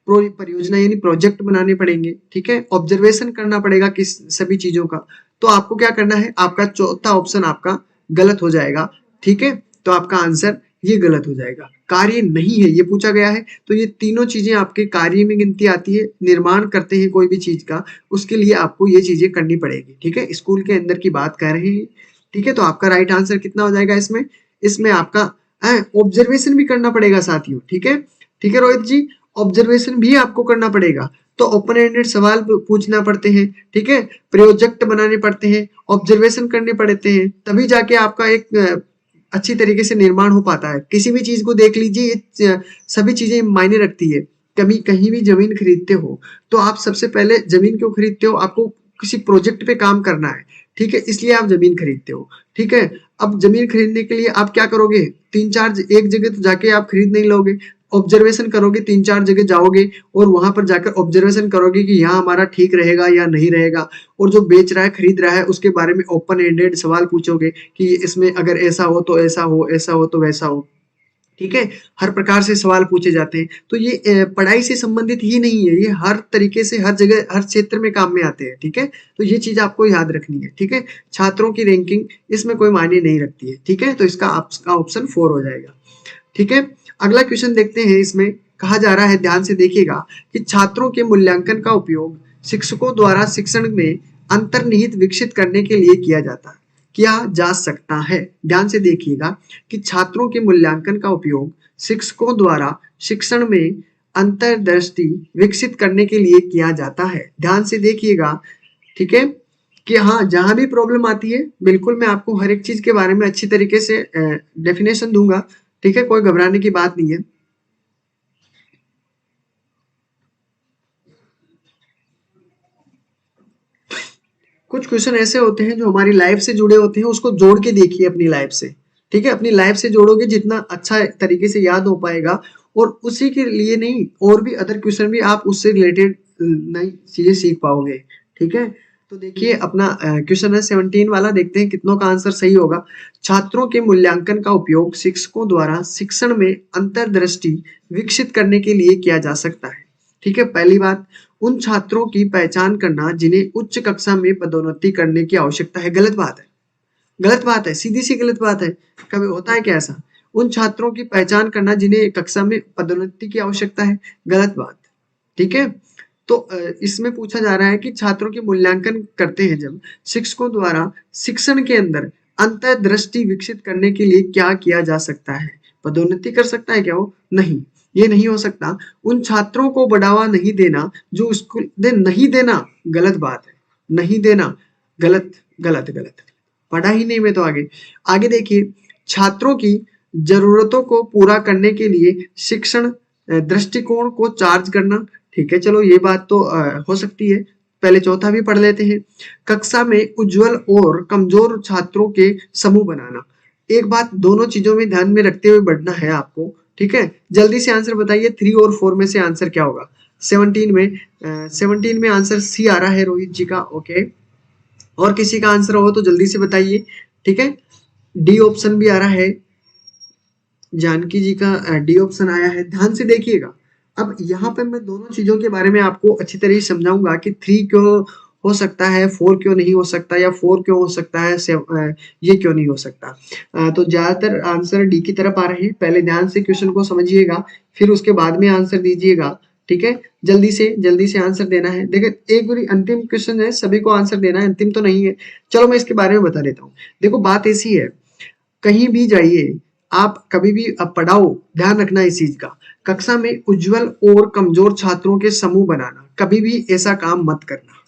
S1: परियोजना यानी प्रोजेक्ट बनाने पड़ेंगे। ठीक है, ऑब्जर्वेशन करना पड़ेगा किस सभी चीजों का। तो आपको क्या करना है, आपका चौथा ऑप्शन आपका गलत हो जाएगा। ठीक है, तो आपका आंसर ये गलत हो जाएगा, कार्य नहीं है ये पूछा गया है। तो ये तीनों चीजें आपके कार्य में गिनती आती है। निर्माण करते हैं कोई भी चीज का, उसके लिए आपको ये चीजें करनी पड़ेगी। ठीक है, स्कूल के अंदर की बात कर रहे हैं। ठीक है, तो आपका राइट आंसर कितना हो जाएगा इसमें, इसमें आपका ऑब्जर्वेशन भी करना पड़ेगा साथियों। ठीक है, ठीक है रोहित जी, ऑब्जर्वेशन भी आपको करना पड़ेगा। तो ओपन एंडेड सवाल पूछना पड़ते हैं, ठीक है, प्रोजेक्ट बनाने पड़ते हैं, ऑब्जर्वेशन करने पड़ते हैं, तभी जाके आपका एक अच्छी तरीके से निर्माण हो पाता है। किसी भी चीज को देख लीजिए, ये सभी चीजें मायने रखती है। कभी कहीं भी जमीन खरीदते हो तो आप सबसे पहले जमीन क्यों खरीदते हो, आपको किसी प्रोजेक्ट पे काम करना है। ठीक है, इसलिए आप जमीन खरीदते हो। ठीक है, अब जमीन खरीदने के लिए आप क्या करोगे, तीन चार एक जगह तो जाके आप खरीद नहीं लोगे, ऑब्जर्वेशन करोगे, 3-4 जगह जाओगे और वहां पर जाकर ऑब्जर्वेशन करोगे कि यहाँ हमारा ठीक रहेगा या नहीं रहेगा, और जो बेच रहा है खरीद रहा है उसके बारे में ओपन एंडेड सवाल पूछोगे कि इसमें अगर ऐसा हो तो ऐसा हो, ऐसा हो तो वैसा हो। ठीक है, हर प्रकार से सवाल पूछे जाते हैं। तो ये पढ़ाई से संबंधित ही नहीं है, ये हर तरीके से हर जगह हर क्षेत्र में काम में आते हैं। ठीक है, तो ये चीज आपको याद रखनी है। ठीक है, छात्रों की रैंकिंग इसमें कोई मायने नहीं रखती है। ठीक है, तो इसका आपका ऑप्शन 4 हो जाएगा। ठीक है, अगला क्वेश्चन देखते हैं। इसमें कहा जा रहा है, ध्यान से देखिएगा, कि छात्रों के मूल्यांकन का उपयोग शिक्षकों द्वारा शिक्षण में अंतर्निहित विकसित करने के लिए किया जा सकता है। ध्यान से देखिएगा कि छात्रों के मूल्यांकन का उपयोग शिक्षकों द्वारा शिक्षण में अंतर्दृष्टि विकसित करने के लिए किया जाता है। ध्यान से देखिएगा, ठीक है, कि हाँ, जहां भी प्रॉब्लम आती है बिल्कुल मैं आपको हर एक चीज के बारे में अच्छी तरीके से डेफिनेशन दूंगा। ठीक है, कोई घबराने की बात नहीं है। कुछ क्वेश्चन ऐसे होते हैं जो हमारी लाइफ से जुड़े होते हैं, उसको जोड़ के देखिए अपनी लाइफ से। ठीक है, अपनी लाइफ से जोड़ोगे जितना अच्छा तरीके से याद हो पाएगा, और उसी के लिए नहीं, और भी अदर क्वेश्चन भी आप उससे रिलेटेड नई चीजें सीख पाओगे। ठीक है, तो देखिए अपना क्वेश्चन है 17 वाला, देखते हैं कितनों का आंसर सही होगा। छात्रों के मूल्यांकन का उपयोग शिक्षकों द्वारा शिक्षण में अंतर्दृष्टि विकसित करने के लिए किया जा सकता है। ठीक है, पहली बात, उन छात्रों की पहचान करना जिन्हें उच्च कक्षा में पदोन्नति करने की आवश्यकता है। गलत बात है, गलत बात है, सीधी सी गलत बात है। कभी होता है क्या ऐसा? उन छात्रों की पहचान करना जिन्हें कक्षा में पदोन्नति की आवश्यकता है, गलत बात। ठीक है, तो इसमें पूछा जा रहा है कि छात्रों के मूल्यांकन करते हैं जब शिक्षकों द्वारा शिक्षण के अंदर अंतर्दृष्टि विकसित करने के लिए क्या किया जा सकता है। पदोन्नति कर सकता है क्या वो? नहीं, ये नहीं हो सकता। उन छात्रों को बढ़ावा नहीं देना जो स्कूल दे, नहीं देना गलत बात है, नहीं देना गलत, गलत गलत, पढ़ा ही नहीं मैं तो। आगे आगे देखिए, छात्रों की जरूरतों को पूरा करने के लिए शिक्षण दृष्टिकोण को चार्ज करना। ठीक है, चलो ये बात तो हो सकती है। पहले चौथा भी पढ़ लेते हैं। कक्षा में उज्जवल और कमजोर छात्रों के समूह बनाना। एक बात दोनों चीजों में ध्यान में रखते हुए बढ़ना है आपको। ठीक है, जल्दी से आंसर बताइए, 3 और 4 में से आंसर क्या होगा? 17 में आंसर सी आ रहा है रोहित जी का। ओके, और किसी का आंसर हो तो जल्दी से बताइए। ठीक है, डी ऑप्शन भी आ रहा है, जानकी जी का डी ऑप्शन आया है। ध्यान से देखिएगा, अब यहाँ पे मैं दोनों चीजों के बारे में आपको अच्छी तरह से समझाऊंगा कि 3 क्यों हो सकता है, 4 क्यों नहीं हो सकता, या 4 क्यों हो सकता है, ये क्यों नहीं हो सकता। तो ज्यादातर आंसर डी की तरफ आ रहे हैं। पहले ध्यान से क्वेश्चन को समझिएगा, फिर उसके बाद में आंसर दीजिएगा। ठीक है, जल्दी से आंसर देना है। देखिए, एक बारी अंतिम क्वेश्चन है, सभी को आंसर देना है, अंतिम तो नहीं है। चलो मैं इसके बारे में बता देता हूँ। देखो, बात ऐसी है, कहीं भी जाइए आप, कभी भी अब पढ़ाओ, ध्यान रखना इस चीज का, कक्षा में उज्जवल और कमजोर छात्रों के समूह बनाना, कभी भी ऐसा काम मत करना।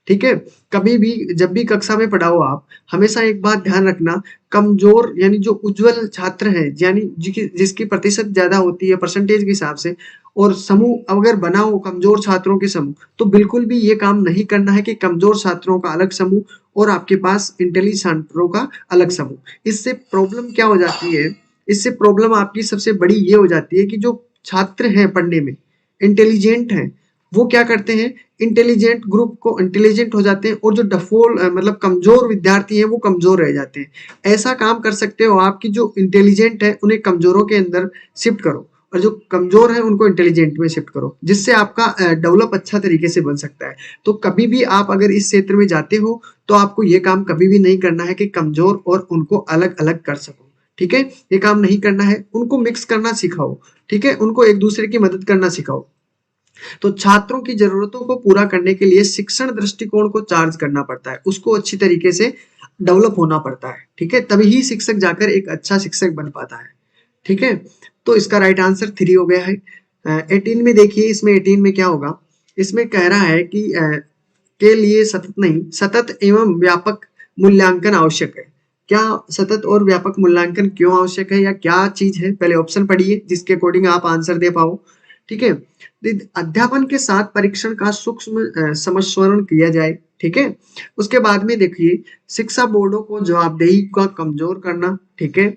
S1: ठीक है, कभी भी जब भी कक्षा में पढ़ाओ आप, हमेशा एक बात ध्यान रखना, कमजोर यानी जो उज्जवल छात्र है, यानी जिसकी प्रतिशत ज्यादा होती है परसेंटेज के हिसाब से, और समूह अगर बनाओ कमजोर छात्रों के समूह, तो बिल्कुल भी ये काम नहीं करना है कि कमजोर छात्रों का अलग समूह और आपके पास इंटेलिजेंट छात्रों का अलग समूह। इससे प्रॉब्लम क्या हो जाती है, इससे प्रॉब्लम आपकी सबसे बड़ी ये हो जाती है कि जो छात्र हैं पढ़ने में इंटेलिजेंट हैं, वो क्या करते हैं, इंटेलिजेंट ग्रुप को इंटेलिजेंट हो जाते हैं, और जो डफोल मतलब कमजोर विद्यार्थी हैं वो कमजोर रह जाते हैं। ऐसा काम कर सकते हो आप कि जो इंटेलिजेंट है उन्हें कमजोरों के अंदर शिफ्ट करो, और जो कमजोर है उनको इंटेलिजेंट में शिफ्ट करो, जिससे आपका डेवलप अच्छा तरीके से बन सकता है। तो कभी भी आप अगर इस क्षेत्र में जाते हो तो आपको ये काम कभी भी नहीं करना है कि कमजोर और उनको अलग अलग कर सको। ठीक है, ये काम नहीं करना है, उनको मिक्स करना सिखाओ। ठीक है, उनको एक दूसरे की मदद करना सिखाओ। तो छात्रों की जरूरतों को पूरा करने के लिए शिक्षण दृष्टिकोण को चार्ज करना पड़ता है, उसको अच्छी तरीके से डेवलप होना पड़ता है। ठीक है, तभी ही शिक्षक जाकर एक अच्छा शिक्षक बन पाता है। ठीक है, तो इसका राइट आंसर 3 हो गया है। 18 में देखिए, इसमें 18 में क्या होगा, इसमें कह रहा है कि के लिए सतत नहीं, सतत एवं व्यापक मूल्यांकन आवश्यक है। क्या सतत और व्यापक मूल्यांकन क्यों आवश्यक है, या क्या चीज है? पहले ऑप्शन पढ़िए जिसके अकॉर्डिंग आप आंसर दे पाओ। ठीक है, अध्यापन के साथ परीक्षण का सूक्ष्म समस्वरण किया जाए। ठीक है, उसके बाद में देखिए, शिक्षा बोर्डों को जवाबदेही का कमजोर करना। ठीक है,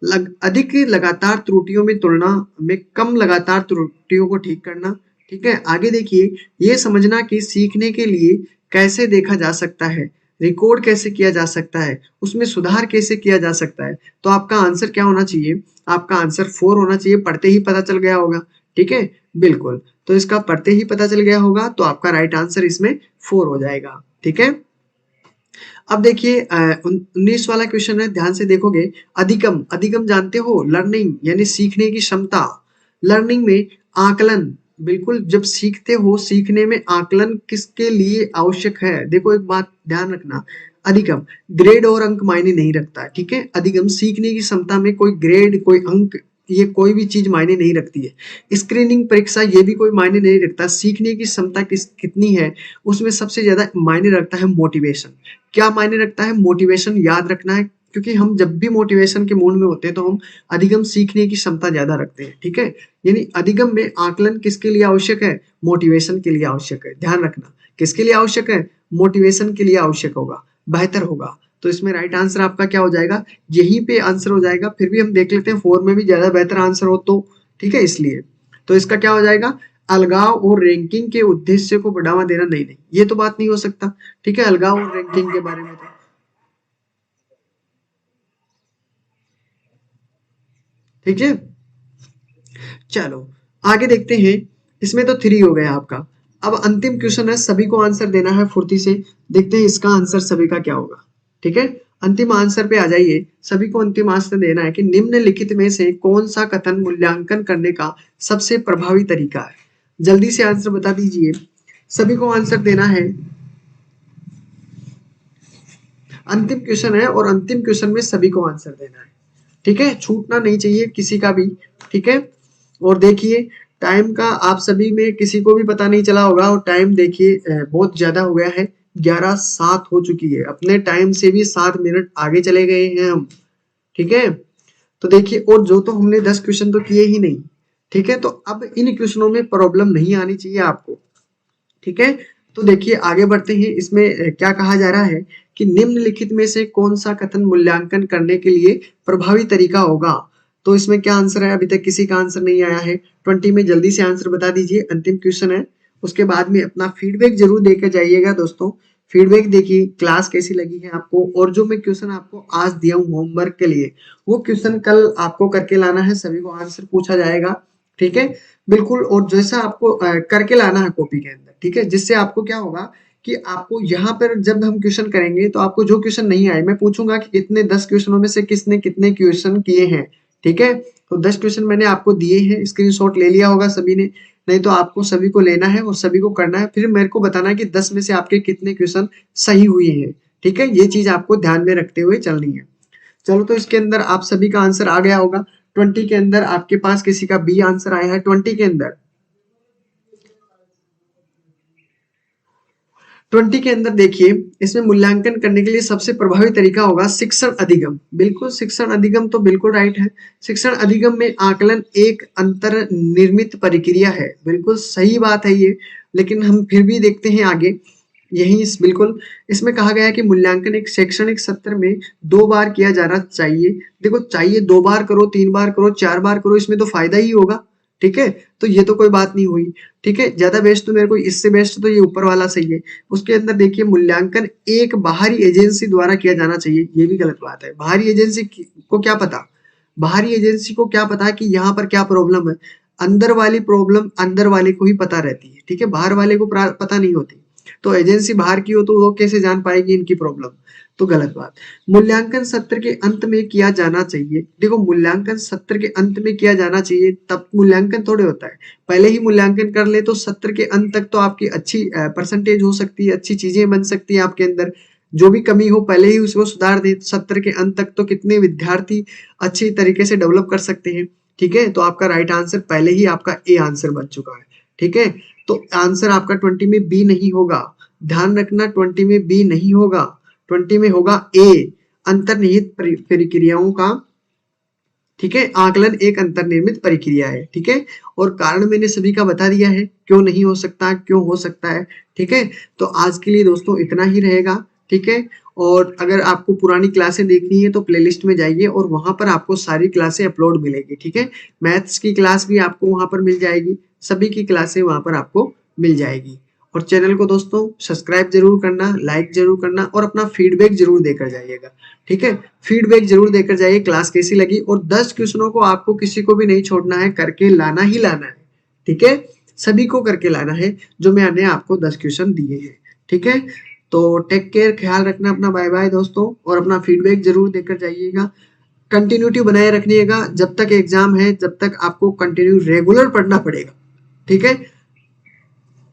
S1: अधिक लगातार त्रुटियों में तुलना में कम लगातार त्रुटियों को ठीक करना। ठीक है, आगे देखिए, ये समझना कि सीखने के लिए कैसे देखा जा सकता है, रिकॉर्ड कैसे किया जा सकता है, उसमें सुधार कैसे किया जा सकता है। तो आपका आंसर क्या होना चाहिए, आपका आंसर 4 होना चाहिए, पढ़ते ही पता चल गया होगा। ठीक है, बिल्कुल, तो इसका पढ़ते ही पता चल गया होगा, तो आपका राइट आंसर इसमें 4 हो जाएगा। ठीक है, अब देखिए 19 वाला क्वेश्चन है, ध्यान से देखोगे। अधिगम, अधिगम जानते हो, लर्निंग यानी सीखने की क्षमता। लर्निंग में आकलन, बिल्कुल, जब सीखते हो, सीखने में आकलन किसके लिए आवश्यक है। देखो एक बात ध्यान रखना, अधिगम ग्रेड और अंक मायने नहीं रखता। ठीक है, अधिगम सीखने की क्षमता में कोई ग्रेड, कोई अंक, ये कोई भी चीज मायने नहीं रखती है। स्क्रीनिंग परीक्षा ये भी कोई मायने नहीं रखता। सीखने की क्षमता कितनी है, उसमें सबसे ज्यादा मायने रखता है मोटिवेशन। क्या मायने रखता है, मोटिवेशन, याद रखना है, क्योंकि हम जब भी मोटिवेशन के मूड में होते हैं तो हम अधिगम सीखने की क्षमता ज्यादा रखते हैं। ठीक है, यानी अधिगम में आकलन किसके लिए आवश्यक है, मोटिवेशन के लिए आवश्यक है। ध्यान रखना, किसके लिए आवश्यक है, मोटिवेशन के लिए आवश्यक होगा, बेहतर होगा। तो इसमें राइट आंसर आपका क्या हो जाएगा, यहीं पे आंसर हो जाएगा। फिर भी हम देख लेते हैं 4 में भी ज्यादा बेहतर आंसर हो तो। ठीक है, इसलिए तो इसका क्या हो जाएगा, अलगाव और रैंकिंग के उद्देश्य को बढ़ावा देना। नहीं नहीं, ये तो बात नहीं हो सकता। ठीक है, अलगाव और रैंकिंग के बारे में तो, ठीक है, चलो आगे देखते हैं। इसमें तो 3 हो गया आपका। अब अंतिम क्वेश्चन है, सभी को आंसर देना है फुर्ती से। देखते हैं इसका आंसर सभी का क्या होगा। ठीक है, अंतिम आंसर पे आ जाइए। सभी को अंतिम आंसर देना है कि निम्नलिखित में से कौन सा कथन मूल्यांकन करने का सबसे प्रभावी तरीका है। जल्दी से आंसर बता दीजिए, सभी को आंसर देना है। अंतिम क्वेश्चन है और अंतिम क्वेश्चन में सभी को आंसर देना है। ठीक है, छूटना नहीं चाहिए किसी का भी। ठीक है, और देखिए टाइम का आप सभी में किसी को भी पता नहीं चला होगा, और टाइम देखिए बहुत ज्यादा हो गया है, 11:07 हो चुकी है। अपने टाइम से भी 7 मिनट आगे चले गए हैं हम। ठीक है, तो देखिए, और जो तो हमने 10 क्वेश्चन तो किए ही नहीं। ठीक है, तो अब इन क्वेश्चनों में प्रॉब्लम नहीं आनी चाहिए आपको। ठीक है, तो देखिए आगे बढ़ते हैं। इसमें क्या कहा जा रहा है कि निम्नलिखित में से कौन सा कथन मूल्यांकन करने के लिए प्रभावी तरीका होगा। तो इसमें क्या आंसर है, अभी तक किसी का आंसर नहीं आया है। 20 में जल्दी से आंसर बता दीजिए, अंतिम क्वेश्चन है। उसके बाद में अपना फीडबैक जरूर देकर जाइएगा दोस्तों। फीडबैक देखिए क्लास कैसी लगी है आपको, और जो मैं क्वेश्चन आपको आज दिया हूँ होमवर्क के लिए, वो क्वेश्चन कल आपको करके लाना है। सभी को आंसर पूछा जाएगा। ठीक है, बिल्कुल, और जैसा आपको करके लाना है कॉपी के अंदर। ठीक है, जिससे आपको क्या होगा कि आपको यहाँ पर जब हम क्वेश्चन करेंगे तो आपको जो क्वेश्चन नहीं आए, मैं पूछूंगा कि कितने 10 क्वेश्चनों में से किसने कितने क्वेश्चन किए हैं। ठीक है, तो 10 क्वेश्चन मैंने आपको दिए हैं, स्क्रीनशॉट ले लिया होगा सभी ने। नहीं तो आपको सभी को लेना है और सभी को करना है, फिर मेरे को बताना है कि 10 में से आपके कितने क्वेश्चन सही हुए हैं। ठीक है, ये चीज आपको ध्यान में रखते हुए चलनी है। चलो, तो इसके अंदर आप सभी का आंसर आ गया होगा। 20 के अंदर आपके पास किसी का बी आंसर आया है। 20 के अंदर, 20 के अंदर देखिए, इसमें मूल्यांकन करने के लिए सबसे प्रभावी तरीका होगा शिक्षण अधिगम। बिल्कुल, शिक्षण अधिगम तो बिल्कुल राइट है। शिक्षण अधिगम में आकलन एक अंतर निर्मित प्रक्रिया है। बिल्कुल सही बात है ये, लेकिन हम फिर भी देखते हैं आगे। यही इस बिल्कुल इसमें कहा गया है कि मूल्यांकन एक शैक्षणिक सत्र में 2 बार किया जाना चाहिए। देखो, चाहिए 2 बार करो, 3 बार करो, 4 बार करो, इसमें तो फायदा ही होगा। ठीक है, तो ये तो कोई बात नहीं हुई। ठीक है, ज्यादा बेस्ट तो मेरे को, इससे बेस्ट तो ये ऊपर वाला सही है। उसके अंदर देखिए, मूल्यांकन एक बाहरी एजेंसी द्वारा किया जाना चाहिए, ये भी गलत बात है। बाहरी एजेंसी को क्या पता, बाहरी एजेंसी को क्या पता कि यहाँ पर क्या प्रॉब्लम है। अंदर वाली प्रॉब्लम अंदर वाले को ही पता रहती है। ठीक है, बाहर वाले को पता नहीं होती। तो एजेंसी बाहर की हो तो वो कैसे जान पाएगी इनकी प्रॉब्लम, तो गलत बात। मूल्यांकन सत्र के अंत में किया जाना चाहिए। देखो, मूल्यांकन सत्र के अंत में किया जाना चाहिए, तब मूल्यांकन थोड़े होता है। पहले ही मूल्यांकन कर ले तो सत्र के अंत तक तो आपकी अच्छी परसेंटेज हो सकती है, अच्छी चीजें बन सकती है आपके अंदर। जो भी कमी हो पहले ही उसको सुधार दे, सत्र के अंत तक तो कितने विद्यार्थी अच्छी तरीके से डेवलप कर सकते हैं। ठीक है, तो आपका राइट आंसर पहले ही आपका ए आंसर बन चुका है। ठीक है, तो आंसर आपका 20 में बी नहीं होगा। ध्यान रखना, 20 में बी नहीं होगा, 20 में होगा ए, अंतर्निहित प्रक्रियाओं का। ठीक है, आकलन एक अंतर्निर्मित प्रक्रिया है। ठीक है, और कारण मैंने सभी का बता दिया है, क्यों नहीं हो सकता, क्यों हो सकता है। ठीक है, तो आज के लिए दोस्तों इतना ही रहेगा। ठीक है। और अगर आपको पुरानी क्लासें देखनी है तो प्लेलिस्ट में जाइए और वहां पर आपको सारी क्लासें अपलोड मिलेगी, ठीक है। मैथ्स की क्लास भी आपको वहां पर मिल जाएगी, सभी की क्लासें वहां पर आपको मिल जाएगी। और चैनल को दोस्तों सब्सक्राइब जरूर करना, लाइक जरूर करना और अपना फीडबैक जरूर देकर जाइएगा, ठीक है। फीडबैक जरूर देकर जाइए क्लास कैसी लगी, और 10 क्वेश्चनों को आपको किसी को भी नहीं छोड़ना है, करके लाना ही लाना है, ठीक है। सभी को करके लाना है जो मैंने आपको 10 क्वेश्चन दिए हैं, ठीक है। तो टेक केयर, ख्याल रखना अपना, बाय बाय दोस्तों, और अपना फीडबैक जरूर देकर जाइएगा। कंटिन्यूटी बनाए रखिएगा, जब तक एग्जाम है जब तक आपको कंटिन्यू रेगुलर पढ़ना पड़ेगा, ठीक है।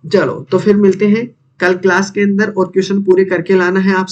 S1: चलो तो फिर मिलते हैं कल क्लास के अंदर, और क्वेश्चन पूरे करके लाना है आप